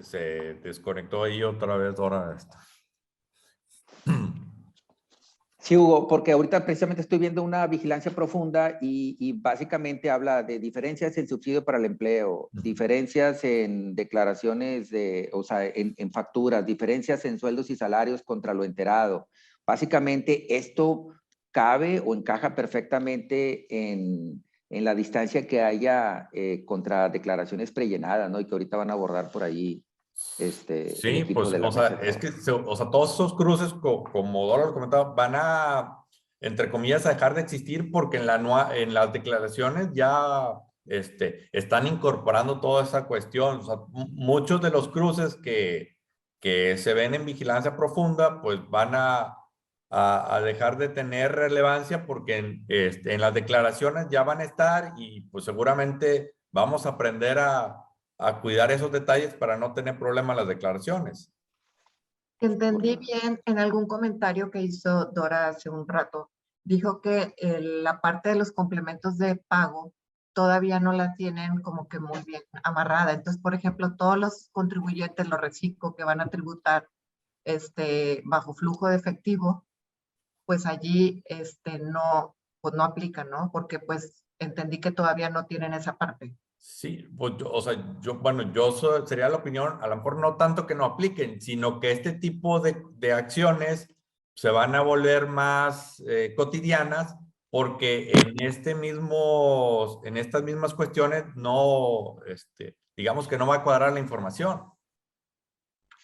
desconectó ahí otra vez Dora. Sí, Hugo, porque ahorita precisamente estoy viendo una vigilancia profunda y básicamente habla de diferencias en subsidio para el empleo, diferencias en declaraciones o sea, en facturas, diferencias en sueldos y salarios contra lo enterado. Básicamente esto cabe o encaja perfectamente en la distancia que haya contra declaraciones prellenadas, ¿no? Y que ahorita van a abordar por ahí el Sí, equipo pues, de la o sea, mesa. es que, o sea, todos esos cruces, como Dora lo comentaba, van a, entre comillas, a dejar de existir porque en las declaraciones ya están incorporando toda esa cuestión. O sea, muchos de los cruces que se ven en vigilancia profunda, pues van a dejar de tener relevancia porque en las declaraciones ya van a estar y pues seguramente vamos a aprender a cuidar esos detalles para no tener problemas en las declaraciones. Entendí bien en algún comentario que hizo Dora hace un rato. Dijo que la parte de los complementos de pago todavía no la tienen como que muy bien amarrada. Entonces, por ejemplo, todos los contribuyentes, los reciclo que van a tributar bajo flujo de efectivo, pues allí no, pues no aplica, ¿no? Porque pues entendí que todavía no tienen esa parte. Sí, pues o sea, bueno, sería la opinión, a lo mejor no tanto que no apliquen, sino que este tipo de acciones se van a volver más cotidianas porque en estas mismas cuestiones no, digamos que no va a cuadrar la información.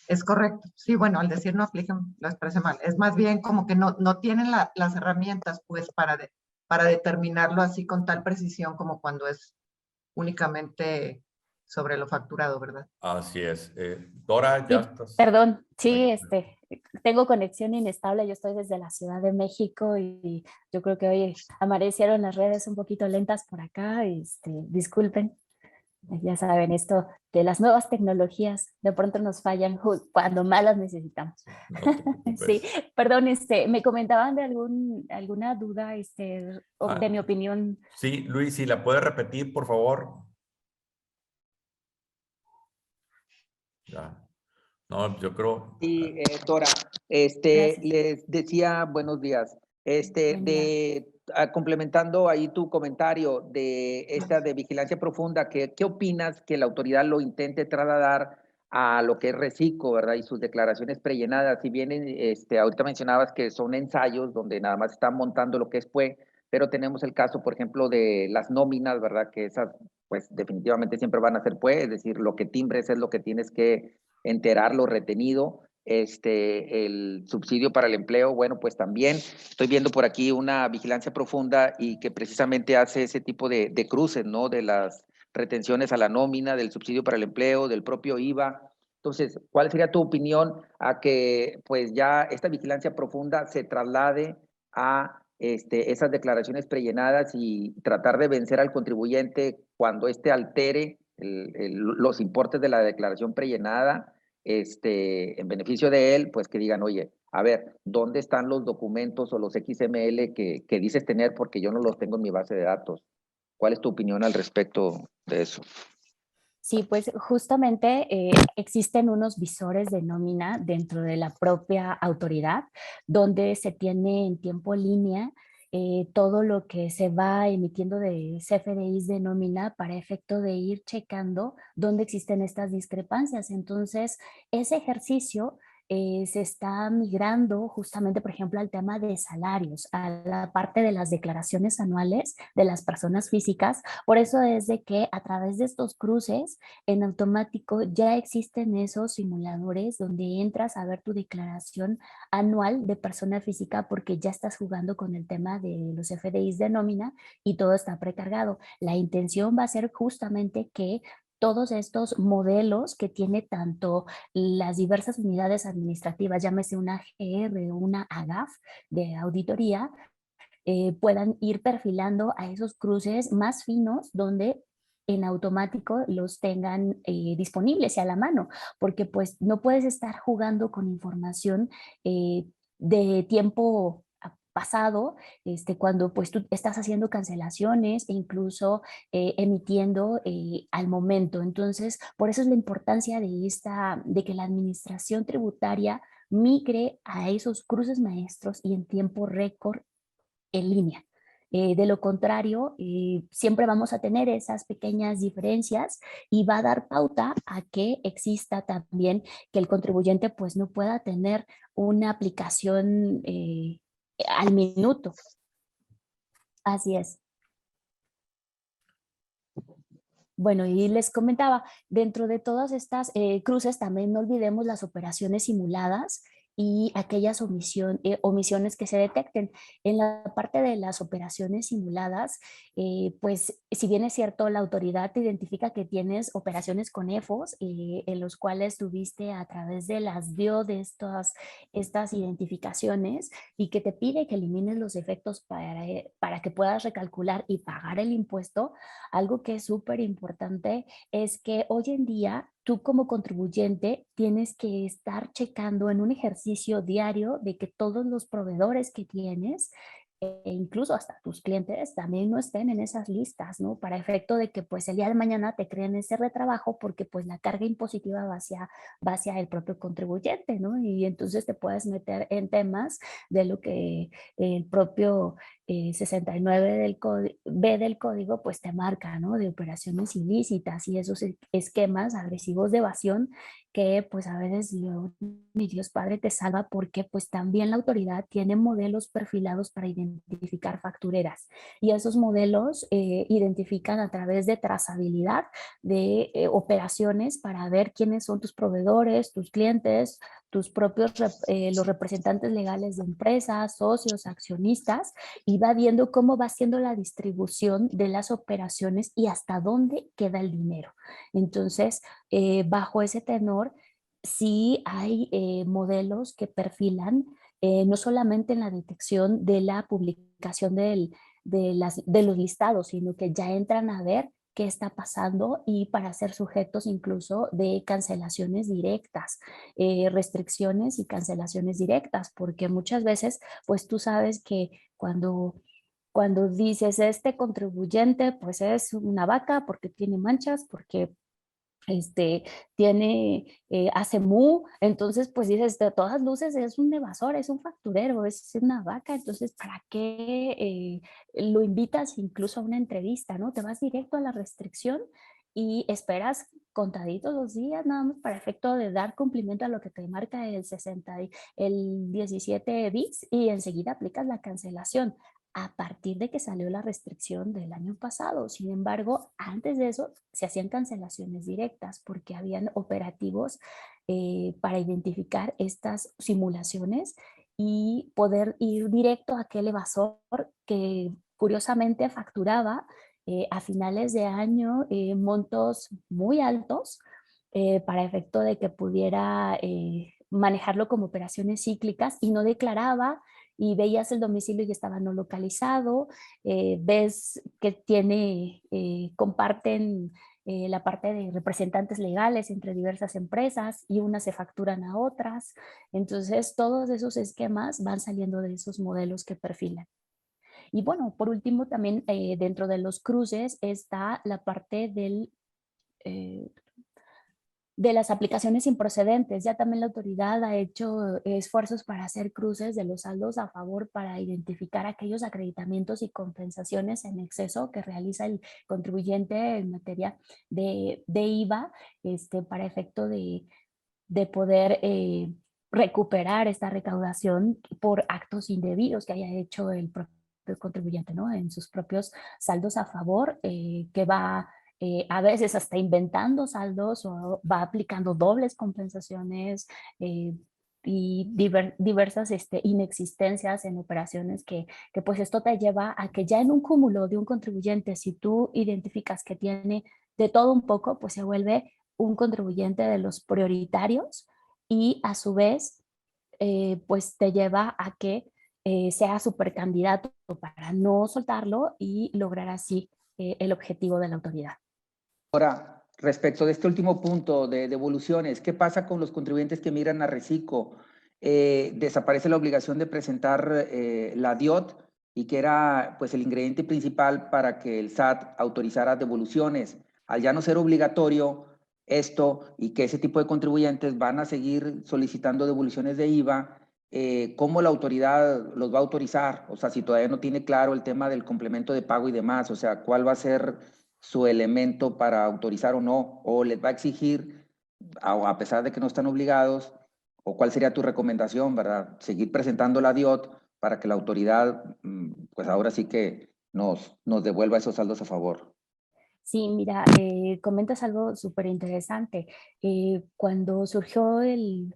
Es correcto. Sí, bueno, al decir no apliquen, lo expresé mal. Es más bien como que no tienen las herramientas, pues, para determinarlo así con tal precisión como cuando es únicamente sobre lo facturado, ¿verdad? Así es. Dora, ya Sí, estás. perdón, sí, tengo conexión inestable, yo estoy desde la Ciudad de México y yo creo que hoy amanecieron las redes un poquito lentas por acá, disculpen, ya saben, esto de las nuevas tecnologías de pronto nos fallan cuando más las necesitamos. No te preocupes. Sí, perdón, me comentaban de alguna duda, de mi opinión. Sí, Luis, si la puedes repetir, por favor. Ya. No, yo creo. Sí, Dora, Gracias. les decía buenos días. Buen día. Complementando ahí tu comentario de esta de vigilancia profunda, ¿qué opinas que la autoridad lo intente trasladar a lo que es Recico, ¿verdad? Y sus declaraciones prellenadas. Si bien ahorita mencionabas que son ensayos donde nada más están montando lo que es PUE, pero tenemos el caso, por ejemplo, de las nóminas, ¿verdad? Que esas, pues definitivamente siempre van a ser PUE, es decir, lo que timbres es lo que tienes que enterar lo retenido. El subsidio para el empleo, bueno, pues también estoy viendo por aquí una vigilancia profunda y que precisamente hace ese tipo de cruces, ¿no? De las retenciones a la nómina, del subsidio para el empleo, del propio IVA, Entonces, ¿cuál sería tu opinión a que pues ya esta vigilancia profunda se traslade a esas declaraciones prellenadas y tratar de vencer al contribuyente cuando éste altere los importes de la declaración prellenada en beneficio de él, pues que digan, oye, a ver, ¿dónde están los documentos o los XML que dices tener porque yo no los tengo en mi base de datos? ¿Cuál es tu opinión al respecto de eso? Sí, pues justamente existen unos visores de nómina dentro de la propia autoridad donde se tiene en tiempo línea todo lo que se va emitiendo de CFDIs de nómina para efecto de ir checando dónde existen estas discrepancias. Entonces, ese ejercicio se está migrando justamente, por ejemplo, al tema de salarios, a la parte de las declaraciones anuales de las personas físicas. Por eso es de que a través de estos cruces, en automático ya existen esos simuladores donde entras a ver tu declaración anual de persona física porque ya estás jugando con el tema de los FDIs de nómina y todo está precargado. La intención va a ser justamente que todos estos modelos que tiene tanto las diversas unidades administrativas, llámese una AGR o una AGAF de auditoría, puedan ir perfilando a esos cruces más finos donde en automático los tengan disponibles y a la mano, porque pues no puedes estar jugando con información de tiempo pasado, cuando pues tú estás haciendo cancelaciones e incluso emitiendo al momento. Entonces, por eso es la importancia de que la administración tributaria migre a esos cruces maestros y en tiempo récord en línea. De lo contrario, siempre vamos a tener esas pequeñas diferencias y va a dar pauta a que exista también que el contribuyente pues no pueda tener una aplicación al minuto. Así es. Bueno, y les comentaba, dentro de todas estas cruces también no olvidemos las operaciones simuladas y aquellas omisiones que se detecten. En la parte de las operaciones simuladas, pues si bien es cierto, la autoridad te identifica que tienes operaciones con EFOS en los cuales tuviste a través de las DIO de estas identificaciones y que te pide que elimines los efectos para que puedas recalcular y pagar el impuesto. Algo que es súper importante es que hoy en día tú como contribuyente tienes que estar checando en un ejercicio diario de que todos los proveedores que tienes e incluso hasta tus clientes también no estén en esas listas, ¿no? Para efecto de que pues el día de mañana te creen ese retrabajo porque pues la carga impositiva va hacia el propio contribuyente, ¿no? Y entonces te puedes meter en temas de lo que el propio 69 B del código pues te marca, ¿no? De operaciones ilícitas y esos esquemas agresivos de evasión que pues a veces mi Dios Padre te salva porque pues también la autoridad tiene modelos perfilados para identificar factureras y esos modelos identifican a través de trazabilidad de operaciones para ver quiénes son tus proveedores, tus clientes, tus propios los representantes legales de empresas, socios, accionistas y va viendo cómo va siendo la distribución de las operaciones y hasta dónde queda el dinero. Entonces, bajo ese tenor, sí hay modelos que perfilan no solamente en la detección de la publicación de los listados, sino que ya entran a ver qué está pasando y para ser sujetos incluso de cancelaciones directas, restricciones y cancelaciones directas, porque muchas veces, pues tú sabes que cuando dices este contribuyente, pues es una vaca porque tiene manchas, porque tiene, hace mu, entonces pues dices, de todas luces es un evasor, es un facturero, es una vaca, entonces ¿para qué lo invitas incluso a una entrevista, no? Te vas directo a la restricción y esperas contaditos los días nada más para efecto de dar cumplimiento a lo que te marca el 17 bis y enseguida aplicas la cancelación a partir de que salió la restricción del año pasado. Sin embargo, antes de eso se hacían cancelaciones directas porque habían operativos para identificar estas simulaciones y poder ir directo a aquel evasor que curiosamente facturaba a finales de año montos muy altos para efecto de que pudiera manejarlo como operaciones cíclicas y no declaraba y veías el domicilio y estaba no localizado, ves que comparten la parte de representantes legales entre diversas empresas y unas se facturan a otras. Entonces, todos esos esquemas van saliendo de esos modelos que perfilan. Y bueno, por último, también dentro de los cruces está la parte eh, de las aplicaciones improcedentes. Ya también la autoridad ha hecho esfuerzos para hacer cruces de los saldos a favor para identificar aquellos acreditamientos y compensaciones en exceso que realiza el contribuyente en materia de IVA, para efecto de poder recuperar esta recaudación por actos indebidos que haya hecho el propio contribuyente, ¿no? En sus propios saldos a favor, que va a veces hasta inventando saldos o va aplicando dobles compensaciones y diversas inexistencias en operaciones que pues esto te lleva a que ya en un cúmulo de un contribuyente, si tú identificas que tiene de todo un poco, pues se vuelve un contribuyente de los prioritarios y a su vez pues te lleva a que sea supercandidato para no soltarlo y lograr así el objetivo de la autoridad. Ahora, respecto de este último punto de devoluciones, ¿qué pasa con los contribuyentes que migran a Recico? Desaparece la obligación de presentar la DIOT y que era pues el ingrediente principal para que el SAT autorizara devoluciones. Al ya no ser obligatorio esto y que ese tipo de contribuyentes van a seguir solicitando devoluciones de IVA, ¿cómo la autoridad los va a autorizar? O sea, si todavía no tiene claro el tema del complemento de pago y demás, o sea, ¿cuál va a ser su elemento para autorizar o no? ¿O les va a exigir, a pesar de que no están obligados? ¿O cuál sería tu recomendación, verdad? Seguir presentando la DIOT para que la autoridad, pues ahora sí que nos devuelva esos saldos a favor. Sí, mira, comentas algo súper interesante. Cuando surgió el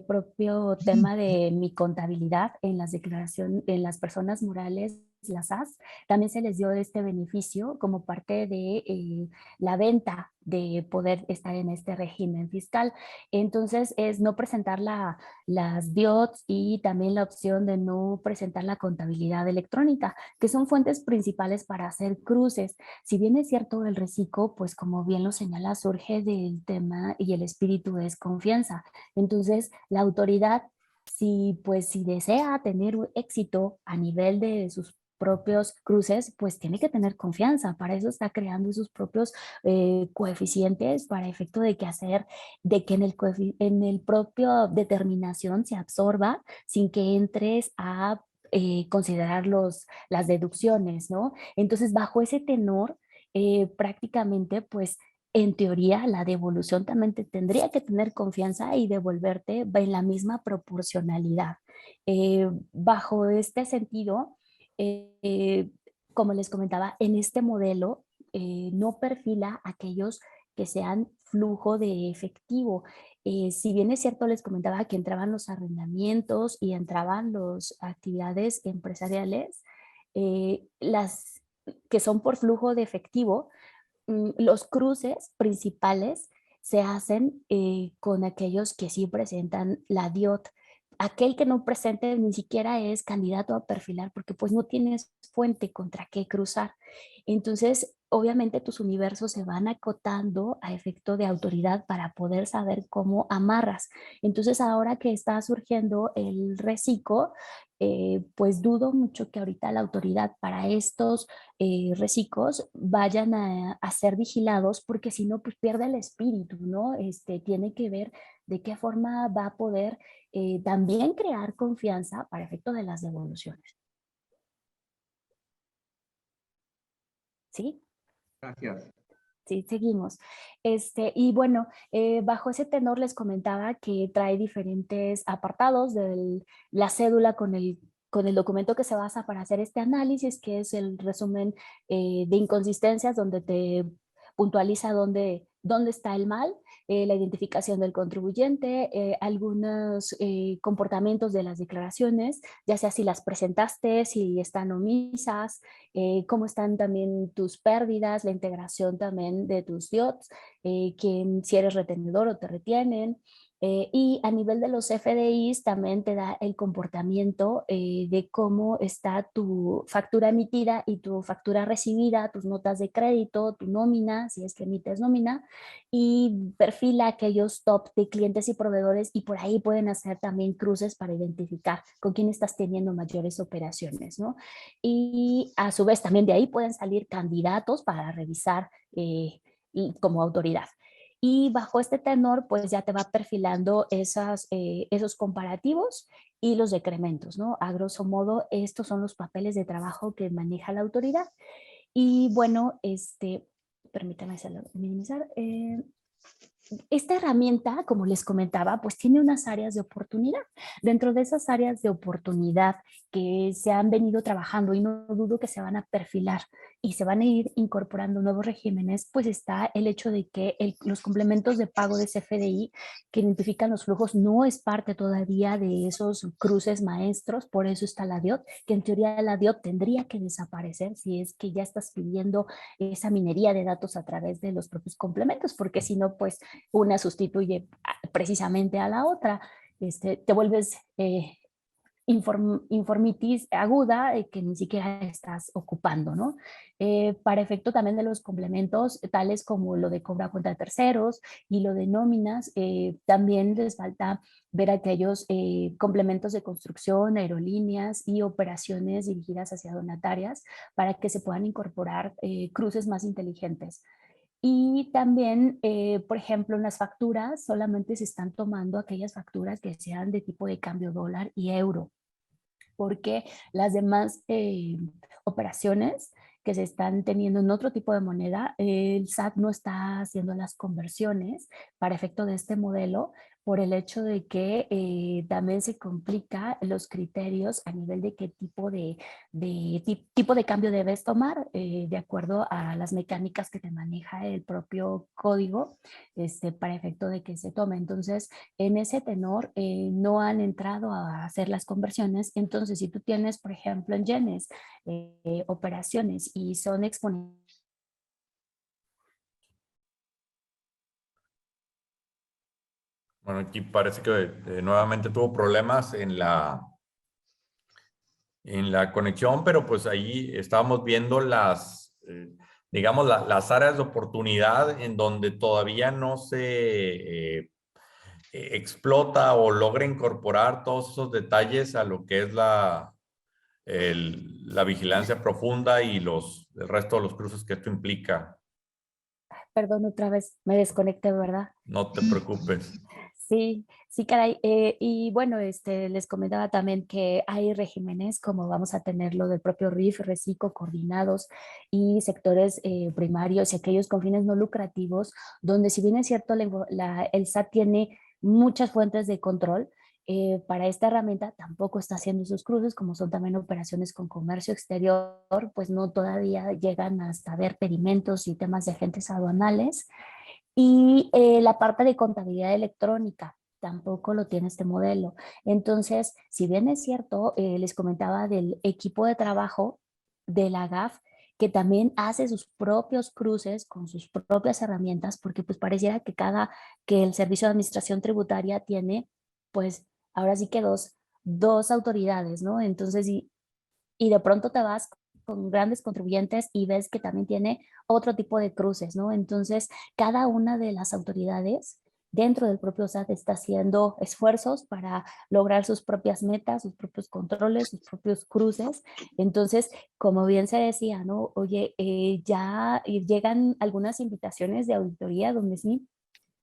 propio tema de mi contabilidad en las declaraciones, en las personas morales, las AS, también se les dio este beneficio como parte de la venta de poder estar en este régimen fiscal. Entonces, es no presentar las DIOTs y también la opción de no presentar la contabilidad electrónica, que son fuentes principales para hacer cruces. Si bien es cierto, el reciclo, pues como bien lo señala, surge del tema y el espíritu es confianza. Entonces, la autoridad, si desea tener un éxito a nivel de sus propios cruces, pues tiene que tener confianza. Para eso está creando sus propios coeficientes para efecto de de que en el propio determinación se absorba sin que entres a considerar las deducciones, ¿no? Entonces, bajo ese tenor, prácticamente, pues, en teoría, la devolución también te tendría que tener confianza y devolverte en la misma proporcionalidad. Bajo este sentido, eh, como les comentaba, en este modelo no perfila aquellos que sean flujo de efectivo. Si bien es cierto, les comentaba que entraban los arrendamientos y entraban las actividades empresariales, las que son por flujo de efectivo, los cruces principales se hacen con aquellos que sí presentan la DIOT. Aquel que no presente ni siquiera es candidato a perfilar porque pues no tienes fuente contra qué cruzar. Entonces, obviamente tus universos se van acotando a efecto de autoridad para poder saber cómo amarras. Entonces, ahora que está surgiendo el reciclo, pues dudo mucho que ahorita la autoridad para estos reciclos vayan a ser vigilados porque si no, pues pierde el espíritu, ¿no? Tiene que ver de qué forma va a poder también crear confianza para efecto de las devoluciones. ¿Sí? Gracias. Sí, seguimos. Y bueno, bajo ese tenor les comentaba que trae diferentes apartados de la cédula con el documento que se basa para hacer este análisis, que es el resumen de inconsistencias, donde te puntualiza dónde dónde está el mal, la identificación del contribuyente, algunos comportamientos de las declaraciones, ya sea si las presentaste, si están omisas, cómo están también tus pérdidas, la integración también de tus DIOTs, si eres retenedor o te retienen. Y a nivel de los FDIs también te da el comportamiento de cómo está tu factura emitida y tu factura recibida, tus notas de crédito, tu nómina, si es que emites nómina, y perfila aquellos top de clientes y proveedores, y por ahí pueden hacer también cruces para identificar con quién estás teniendo mayores operaciones, ¿no? Y a su vez también de ahí pueden salir candidatos para revisar como autoridad. Y bajo este tenor, pues ya te va perfilando esos comparativos y los decrementos, ¿no? A grosso modo, estos son los papeles de trabajo que maneja la autoridad. Y bueno, permítame minimizar. Esta herramienta, como les comentaba, pues tiene unas áreas de oportunidad. Dentro de esas áreas de oportunidad que se han venido trabajando y no dudo que se van a perfilar y se van a ir incorporando nuevos regímenes, pues está el hecho de que los complementos de pago de CFDI que identifican los flujos no es parte todavía de esos cruces maestros, por eso está la DIOT, que en teoría la DIOT tendría que desaparecer si es que ya estás pidiendo esa minería de datos a través de los propios complementos, porque si no, pues una sustituye precisamente a la otra. Te vuelves informitis aguda que ni siquiera estás ocupando, ¿no? Para efecto también de los complementos, tales como lo de cobra cuenta de terceros y lo de nóminas, también les falta ver aquellos complementos de construcción, aerolíneas y operaciones dirigidas hacia donatarias para que se puedan incorporar cruces más inteligentes. Y también, por ejemplo, en las facturas solamente se están tomando aquellas facturas que sean de tipo de cambio dólar y euro, porque las demás operaciones que se están teniendo en otro tipo de moneda, el SAT no está haciendo las conversiones para efecto de este modelo por el hecho de que también se complica los criterios a nivel de qué tipo tipo de cambio debes tomar de acuerdo a las mecánicas que te maneja el propio código para efecto de que se tome. Entonces, en ese tenor no han entrado a hacer las conversiones. Entonces, si tú tienes, por ejemplo, en yenes operaciones y son exponentes. Bueno, aquí parece que nuevamente tuvo problemas en la conexión, pero pues ahí estábamos viendo digamos, las áreas de oportunidad en donde todavía no se explota o logra incorporar todos esos detalles a lo que es la vigilancia profunda y el resto de los cruces que esto implica. Perdón, otra vez me desconecté, ¿verdad? No te preocupes. Sí, sí, caray. Y bueno, les comentaba también que hay regímenes como vamos a tenerlo del propio RIF, RECICO, coordinados y sectores primarios y aquellos con fines no lucrativos, donde si bien es cierto, el SAT tiene muchas fuentes de control, para esta herramienta tampoco está haciendo sus cruces, como son también operaciones con comercio exterior, pues no todavía llegan hasta ver pedimentos y temas de agentes aduanales. Y la parte de contabilidad electrónica tampoco lo tiene este modelo. Entonces, si bien es cierto, les comentaba del equipo de trabajo de la GAF, que también hace sus propios cruces con sus propias herramientas, porque pues pareciera que el Servicio de Administración Tributaria tiene, pues ahora sí que dos autoridades, ¿no? Entonces, y de pronto te vas con grandes contribuyentes y ves que también tiene otro tipo de cruces, ¿no? Entonces, cada una de las autoridades dentro del propio SAT está haciendo esfuerzos para lograr sus propias metas, sus propios controles, sus propios cruces. Entonces, como bien se decía, ¿no? Oye, ya llegan algunas invitaciones de auditoría donde sí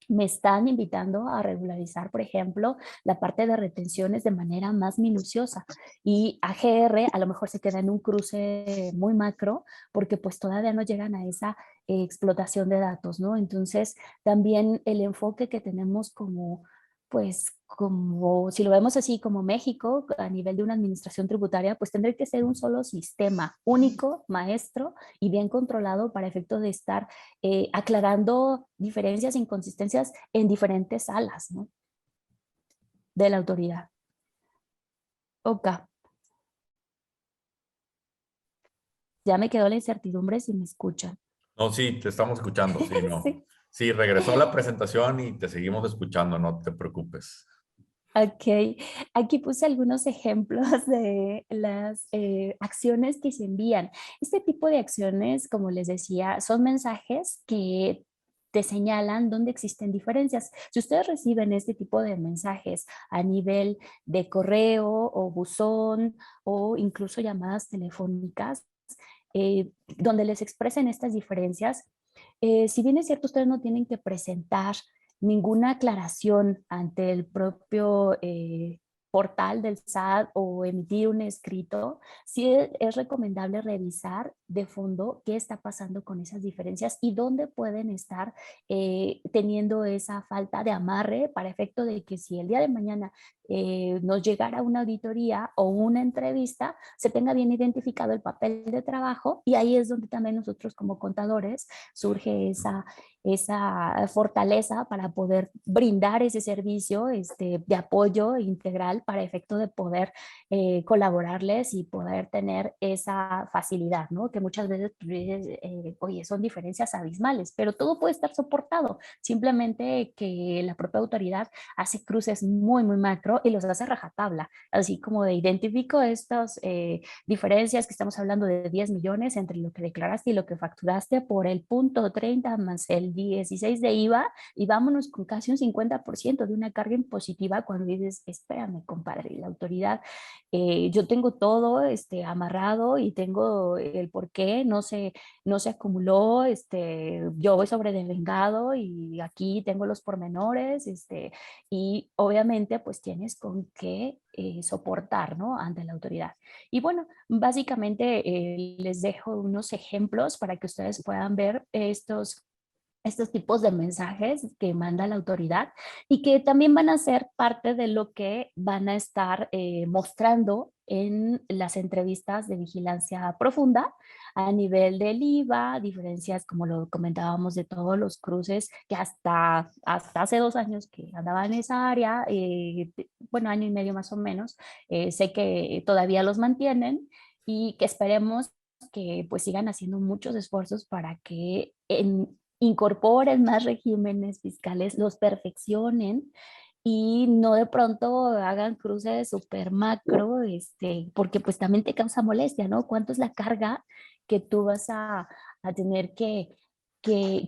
me están invitando a regularizar, por ejemplo, la parte de retenciones de manera más minuciosa, y AGR a lo mejor se queda en un cruce muy macro porque pues todavía no llegan a esa explotación de datos, ¿no? Entonces, también el enfoque que tenemos pues como si lo vemos así como México, a nivel de una administración tributaria, pues tendría que ser un solo sistema, único, maestro y bien controlado para efecto de estar aclarando diferencias e inconsistencias en diferentes salas, ¿no? De la autoridad. Ok, ya me quedó la incertidumbre si me escuchan. No, sí, te estamos escuchando, sí, no. Sí. Sí, regresó la presentación y te seguimos escuchando, no te preocupes. Ok, aquí puse algunos ejemplos de las acciones que se envían. Este tipo de acciones, como les decía, son mensajes que te señalan dónde existen diferencias. Si ustedes reciben este tipo de mensajes a nivel de correo o buzón o incluso llamadas telefónicas, donde les expresen estas diferencias, si bien es cierto, ustedes no tienen que presentar ninguna aclaración ante el propio portal del SAT o emitir un escrito, sí es recomendable revisar de fondo qué está pasando con esas diferencias y dónde pueden estar teniendo esa falta de amarre para efecto de que si el día de mañana nos llegara una auditoría o una entrevista, se tenga bien identificado el papel de trabajo y ahí es donde también nosotros como contadores surge esa fortaleza para poder brindar ese servicio de apoyo integral para efecto de poder colaborarles y poder tener esa facilidad, ¿no? Que muchas veces, oye, son diferencias abismales, pero todo puede estar soportado, simplemente que la propia autoridad hace cruces muy, muy macro y los hace rajatabla, así como de identifico estas diferencias que estamos hablando de 10 millones entre lo que declaraste y lo que facturaste por el punto 30 más el 16 de IVA y vámonos con casi un 50% de una carga impositiva cuando dices, espérame, compadre, la autoridad, yo tengo todo amarrado y tengo el por qué, no se acumuló, yo voy sobre devengado y aquí tengo los pormenores, y obviamente pues tienes con qué soportar, ¿no? Ante la autoridad. Y bueno, básicamente les dejo unos ejemplos para que ustedes puedan ver estos tipos de mensajes que manda la autoridad y que también van a ser parte de lo que van a estar mostrando en las entrevistas de vigilancia profunda a nivel del IVA, diferencias como lo comentábamos de todos los cruces que hasta hace 2 años que andaba en esa área, bueno, año y medio más o menos, sé que todavía los mantienen y que esperemos que pues sigan haciendo muchos esfuerzos para que incorporen más regímenes fiscales, los perfeccionen y no de pronto hagan cruces super macro, porque pues también te causa molestia, ¿no? ¿Cuánto es la carga que tú vas a tener que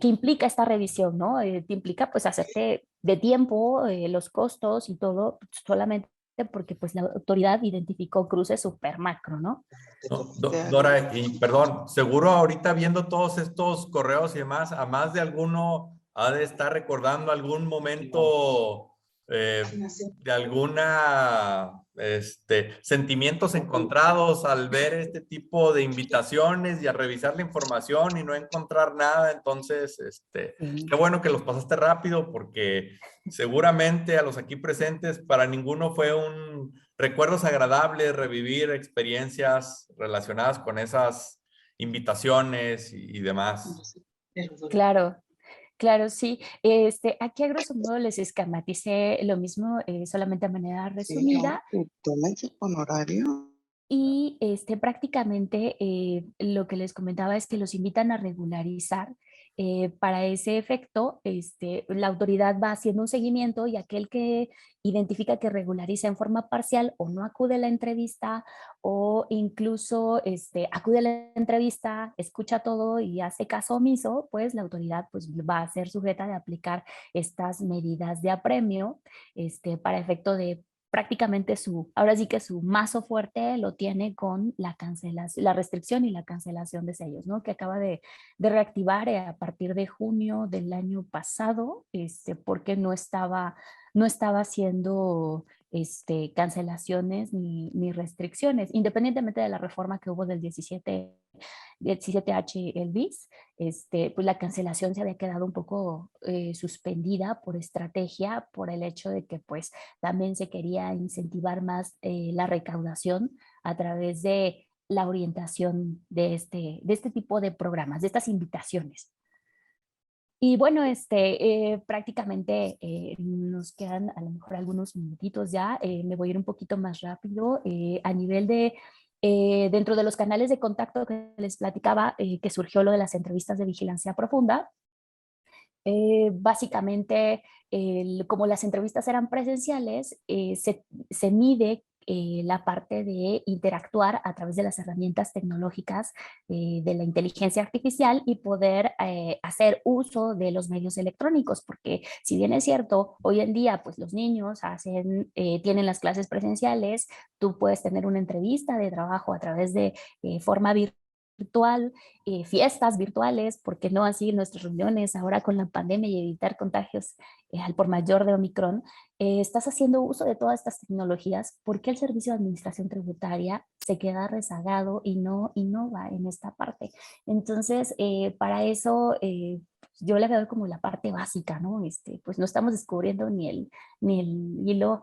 implica esta revisión, ¿no? Te implica pues hacerte de tiempo, los costos y todo, solamente porque pues la autoridad identificó cruces super macro, ¿no? No, Dora, y perdón, seguro ahorita viendo todos estos correos y demás, a más de alguno ha de estar recordando algún momento de alguna, sentimientos encontrados al ver este tipo de invitaciones y a revisar la información y no encontrar nada. Entonces, qué bueno que los pasaste rápido porque seguramente a los aquí presentes para ninguno fue un recuerdos agradables, revivir experiencias relacionadas con esas invitaciones y demás. Claro, claro, sí. Aquí a grosso modo les esquematicé lo mismo, solamente a manera resumida. ¿Toma ese honorario? Y prácticamente lo que les comentaba es que los invitan a regularizar. Para ese efecto, la autoridad va haciendo un seguimiento y aquel que identifica que regulariza en forma parcial o no acude a la entrevista o incluso acude a la entrevista, escucha todo y hace caso omiso, pues la autoridad pues, va a ser sujeta de aplicar estas medidas de apremio para efecto de prácticamente ahora sí que su mazo fuerte lo tiene con la cancelación, la restricción y la cancelación de sellos, ¿no? Que acaba de reactivar a partir de junio del año pasado, porque no estaba haciendo cancelaciones ni restricciones, independientemente de la reforma que hubo del 17 17H el bis, pues la cancelación se había quedado un poco suspendida por estrategia, por el hecho de que pues también se quería incentivar más la recaudación a través de la orientación de este tipo de programas, de estas invitaciones. Y bueno, prácticamente nos quedan a lo mejor algunos minutitos ya. Me voy a ir un poquito más rápido a nivel de, dentro de los canales de contacto que les platicaba, que surgió lo de las entrevistas de vigilancia profunda. Básicamente, como las entrevistas eran presenciales, se mide la parte de interactuar a través de las herramientas tecnológicas de la inteligencia artificial y poder hacer uso de los medios electrónicos, porque si bien es cierto, hoy en día pues los niños tienen las clases presenciales, tú puedes tener una entrevista de trabajo a través de forma virtual, fiestas virtuales, porque no así nuestras reuniones ahora con la pandemia y evitar contagios al por mayor de Omicron. Estás haciendo uso de todas estas tecnologías. ¿Por qué el Servicio de Administración Tributaria se queda rezagado y no innova en esta parte? Entonces, para eso yo le veo como la parte básica, ¿no? Pues no estamos descubriendo ni el hilo,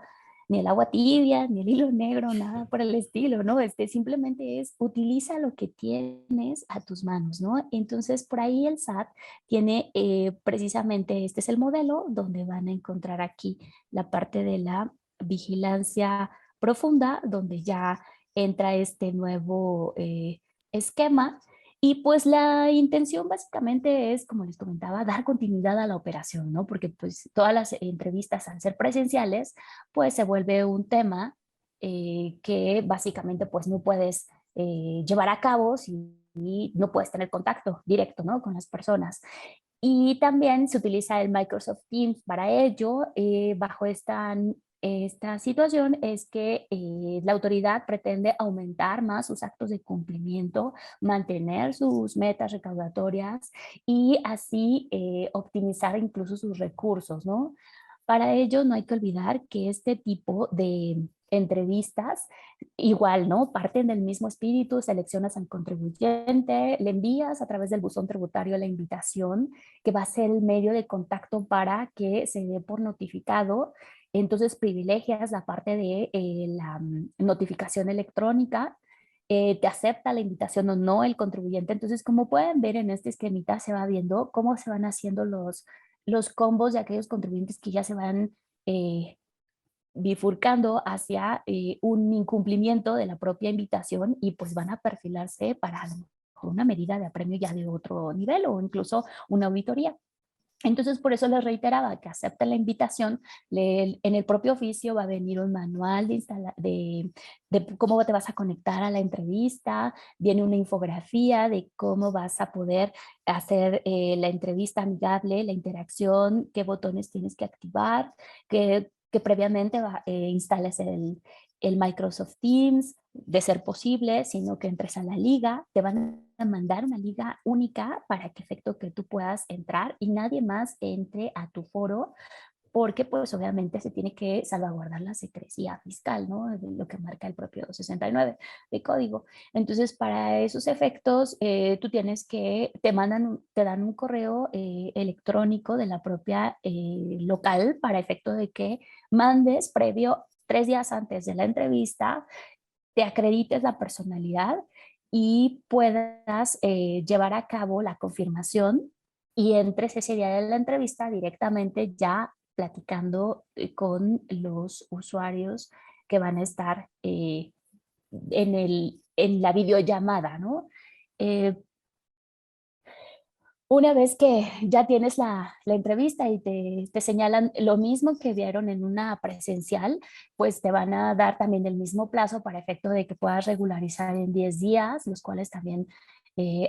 ni el agua tibia, ni el hilo negro, nada por el estilo, ¿no? Simplemente es utiliza lo que tienes a tus manos, ¿no? Entonces, por ahí el SAT tiene precisamente, este es el modelo donde van a encontrar aquí la parte de la vigilancia profunda, donde ya entra este nuevo esquema. Y pues la intención básicamente es, como les comentaba, dar continuidad a la operación, ¿no? Porque pues todas las entrevistas al ser presenciales, pues se vuelve un tema que básicamente pues no puedes llevar a cabo si no puedes tener contacto directo, ¿no? Con las personas. Y también se utiliza el Microsoft Teams para ello. Bajo esta situación es que la autoridad pretende aumentar más sus actos de cumplimiento, mantener sus metas recaudatorias y así optimizar incluso sus recursos, ¿no? Para ello no hay que olvidar que este tipo de entrevistas igual, ¿no? Parten del mismo espíritu, seleccionas al contribuyente, le envías a través del buzón tributario la invitación, que va a ser el medio de contacto para que se dé por notificado. Entonces privilegias la parte de la notificación electrónica, te acepta la invitación o no el contribuyente. Entonces, como pueden ver en este esquemita, se va viendo cómo se van haciendo los combos de aquellos contribuyentes que ya se van bifurcando hacia un incumplimiento de la propia invitación y pues van a perfilarse para una medida de apremio ya de otro nivel o incluso una auditoría. Entonces, por eso les reiteraba que acepten la invitación. En el propio oficio va a venir un manual de cómo te vas a conectar a la entrevista, viene una infografía de cómo vas a poder hacer la entrevista amigable, la interacción, qué botones tienes que activar, que previamente instales el Microsoft Teams, de ser posible, sino que entres a la liga, te van a mandar una liga única para que efecto que tú puedas entrar y nadie más entre a tu foro, porque pues obviamente se tiene que salvaguardar la secrecía fiscal, ¿no? De lo que marca el propio 69 de código. Entonces, para esos efectos, tú te dan un correo electrónico de la propia local para efecto de que mandes previo 3 días antes de la entrevista, te acredites la personalidad y puedas llevar a cabo la confirmación y entres ese día de la entrevista directamente ya platicando con los usuarios que van a estar en la videollamada, ¿no? Eh, una vez que ya tienes la entrevista y te señalan lo mismo que vieron en una presencial, pues te van a dar también el mismo plazo para efecto de que puedas regularizar en 10 días, los cuales también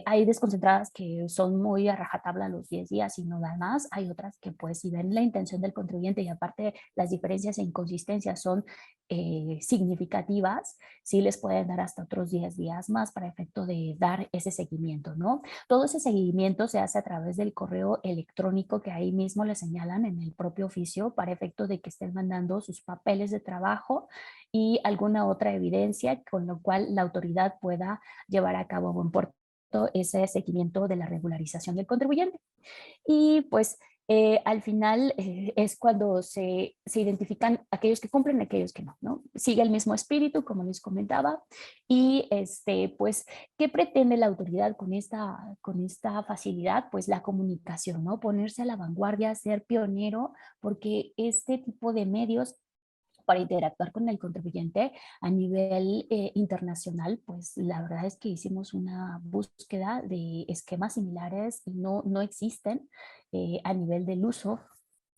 hay desconcentradas que son muy a rajatabla los 10 días y no dan más. Hay otras que pues si ven la intención del contribuyente y aparte las diferencias e inconsistencias son significativas, sí les pueden dar hasta otros 10 días más para efecto de dar ese seguimiento, ¿no? Todo ese seguimiento se hace a través del correo electrónico que ahí mismo le señalan en el propio oficio para efecto de que estén mandando sus papeles de trabajo y alguna otra evidencia con lo cual la autoridad pueda llevar a cabo a buen puerto efecto ese seguimiento de la regularización del contribuyente. Y pues al final es cuando se identifican aquellos que cumplen y aquellos que no, ¿no? Sigue el mismo espíritu, como les comentaba, y pues, ¿qué pretende la autoridad con esta facilidad? Pues la comunicación, ¿no? Ponerse a la vanguardia, ser pionero, porque este tipo de medios para interactuar con el contribuyente a nivel internacional, pues la verdad es que hicimos una búsqueda de esquemas similares y no existen a nivel del uso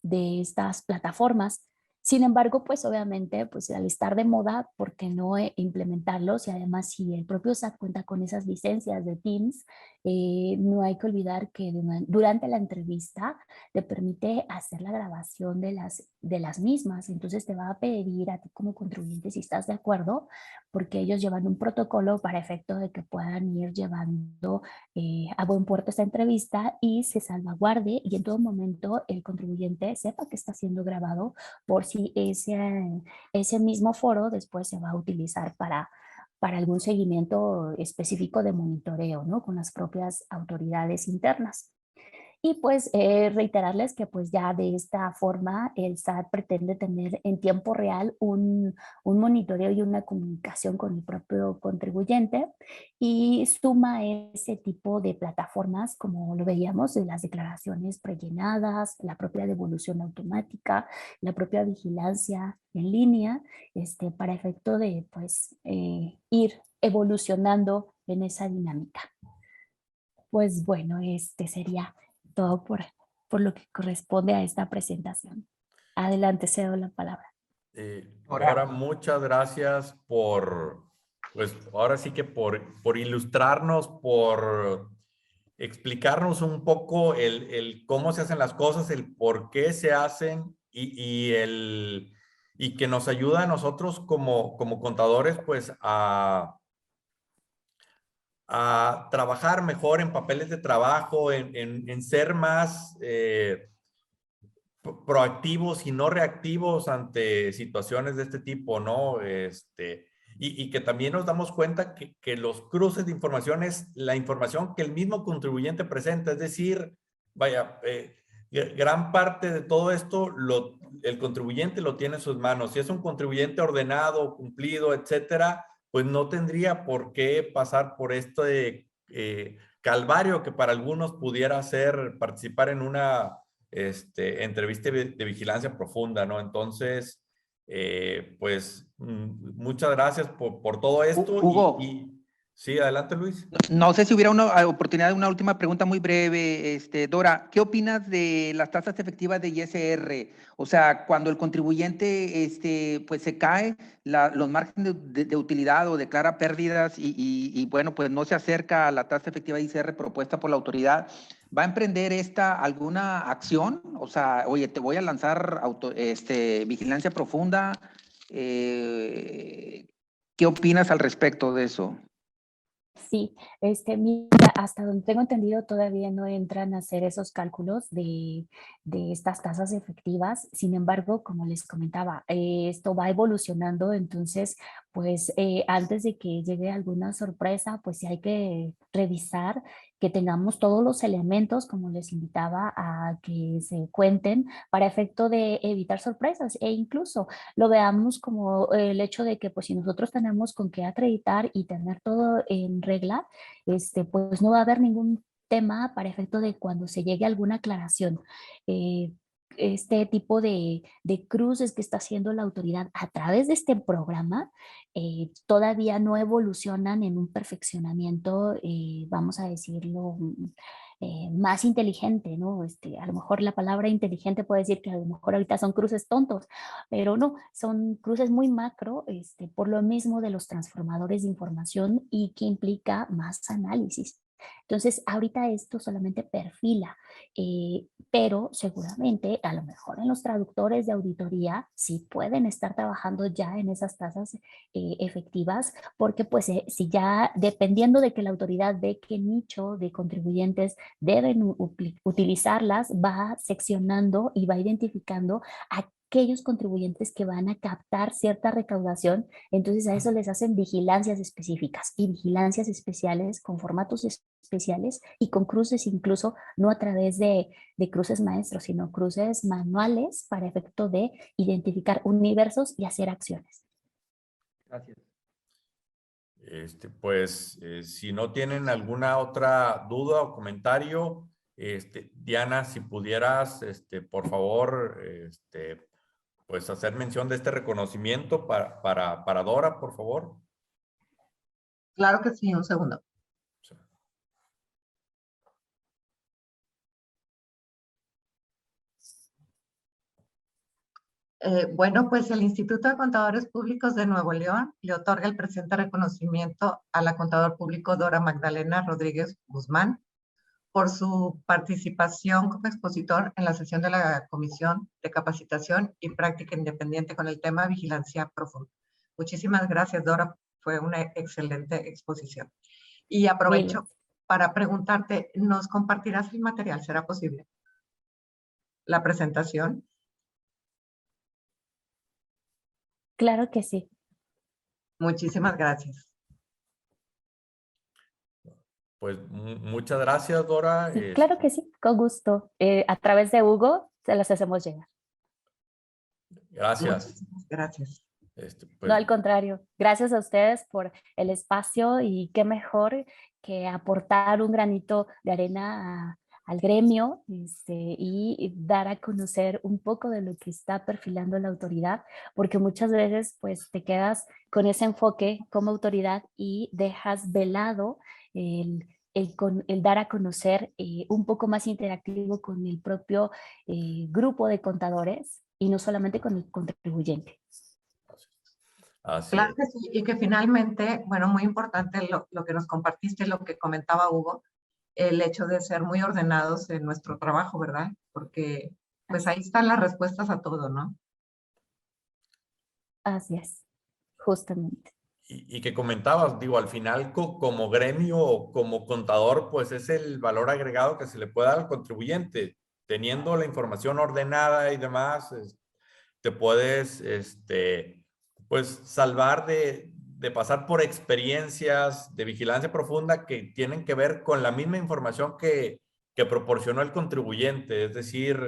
de estas plataformas. Sin embargo, pues obviamente, pues al estar de moda, ¿por qué no implementarlos? Y además, si el propio SAT cuenta con esas licencias de Teams, no hay que olvidar que durante la entrevista te permite hacer la grabación de las mismas. Entonces te va a pedir a ti como contribuyente si estás de acuerdo, porque ellos llevan un protocolo para efecto de que puedan ir llevando a buen puerto esta entrevista y se salvaguarde y en todo momento el contribuyente sepa que está siendo grabado por si ese mismo foro después se va a utilizar para algún seguimiento específico de monitoreo, ¿no? Con las propias autoridades internas. Y pues reiterarles que pues ya de esta forma el SAT pretende tener en tiempo real un monitoreo y una comunicación con el propio contribuyente y suma ese tipo de plataformas como lo veíamos de las declaraciones prellenadas, la propia devolución automática, la propia vigilancia en línea, para efecto de pues ir evolucionando en esa dinámica. Pues bueno, sería todo por lo que corresponde a esta presentación. Adelante, cedo la palabra. Dora, muchas gracias pues ahora sí que por ilustrarnos, por explicarnos un poco el cómo se hacen las cosas, el por qué se hacen y que nos ayuda a nosotros como contadores pues a trabajar mejor en papeles de trabajo, en ser más proactivos y no reactivos ante situaciones de este tipo, ¿no? Y que también nos damos cuenta que los cruces de información es la información que el mismo contribuyente presenta, es decir, vaya, gran parte de todo esto el contribuyente lo tiene en sus manos. Si es un contribuyente ordenado, cumplido, etcétera, pues no tendría por qué pasar por este calvario que para algunos pudiera ser participar en una entrevista de vigilancia profunda, ¿no? Entonces, pues, muchas gracias por todo esto. Hugo. Sí, adelante, Luis. No sé si hubiera una oportunidad de una última pregunta muy breve. Dora, ¿qué opinas de las tasas efectivas de ISR? O sea, cuando el contribuyente pues se cae, los márgenes de utilidad o declara pérdidas y bueno, pues no se acerca a la tasa efectiva de ISR propuesta por la autoridad, ¿va a emprender alguna acción? O sea, oye, te voy a lanzar vigilancia profunda. ¿Qué opinas al respecto de eso? Sí, mira, hasta donde tengo entendido todavía no entran a hacer esos cálculos de estas tasas efectivas. Sin embargo, como les comentaba, esto va evolucionando, entonces, pues antes de que llegue alguna sorpresa, pues sí hay que revisar que tengamos todos los elementos, como les invitaba, a que se cuenten para efecto de evitar sorpresas e incluso lo veamos como el hecho de que pues si nosotros tenemos con qué acreditar y tener todo en regla, pues no va a haber ningún tema para efecto de cuando se llegue a alguna aclaración. Este tipo de cruces que está haciendo la autoridad a través de este programa todavía no evolucionan en un perfeccionamiento, vamos a decirlo, más inteligente, ¿no? A lo mejor la palabra inteligente puede decir que a lo mejor ahorita son cruces tontos, pero no, son cruces muy macro, por lo mismo de los transformadores de información y que implica más análisis. Entonces, ahorita esto solamente perfila, pero seguramente a lo mejor en los traductores de auditoría sí pueden estar trabajando ya en esas tasas efectivas, porque pues si ya dependiendo de que la autoridad ve qué nicho de contribuyentes deben utilizarlas, va seccionando y va identificando a aquellos contribuyentes que van a captar cierta recaudación, entonces a eso les hacen vigilancias específicas y vigilancias especiales con formatos especiales y con cruces incluso, no a través de cruces maestros, sino cruces manuales para efecto de identificar universos y hacer acciones. Gracias. Pues si no tienen alguna otra duda o comentario, Diana, si pudieras, por favor, pues hacer mención de este reconocimiento para Dora, por favor. Claro que sí, un segundo. Bueno, pues el Instituto de Contadores Públicos de Nuevo León le otorga el presente reconocimiento a la contador público Dora Magdalena Rodríguez Guzmán por su participación como expositor en la sesión de la Comisión de Capacitación y Práctica Independiente con el tema Vigilancia Profunda. Muchísimas gracias, Dora. Fue una excelente exposición. Y aprovecho para preguntarte, ¿nos compartirás el material? ¿Será posible? La presentación. Claro que sí. Muchísimas gracias. Pues muchas gracias, Dora. Sí, claro que sí, con gusto. A través de Hugo se las hacemos llegar. Gracias. Muchísimas gracias. Pues, no, al contrario. Gracias a ustedes por el espacio y qué mejor que aportar un granito de arena al gremio y dar a conocer un poco de lo que está perfilando la autoridad, porque muchas veces pues te quedas con ese enfoque como autoridad y dejas velado el dar a conocer un poco más interactivo con el propio grupo de contadores y no solamente con el contribuyente. Así Claro es. que sí, y que finalmente, bueno, muy importante lo que nos compartiste, lo que comentaba Hugo, el hecho de ser muy ordenados en nuestro trabajo, ¿verdad? Porque pues ahí están las respuestas a todo, ¿no? Así es, justamente. Y que comentabas, digo, al final como gremio o como contador, pues es el valor agregado que se le puede dar al contribuyente. Teniendo la información ordenada y demás, te puedes, pues salvar de pasar por experiencias de vigilancia profunda que tienen que ver con la misma información que proporcionó el contribuyente. Es decir,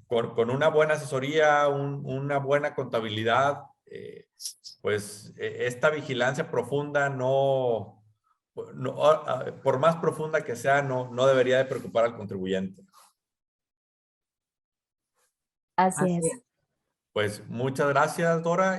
con una buena asesoría, una buena contabilidad, pues esta vigilancia profunda por más profunda que sea, no debería de preocupar al contribuyente. Así es. Pues muchas gracias, Dora.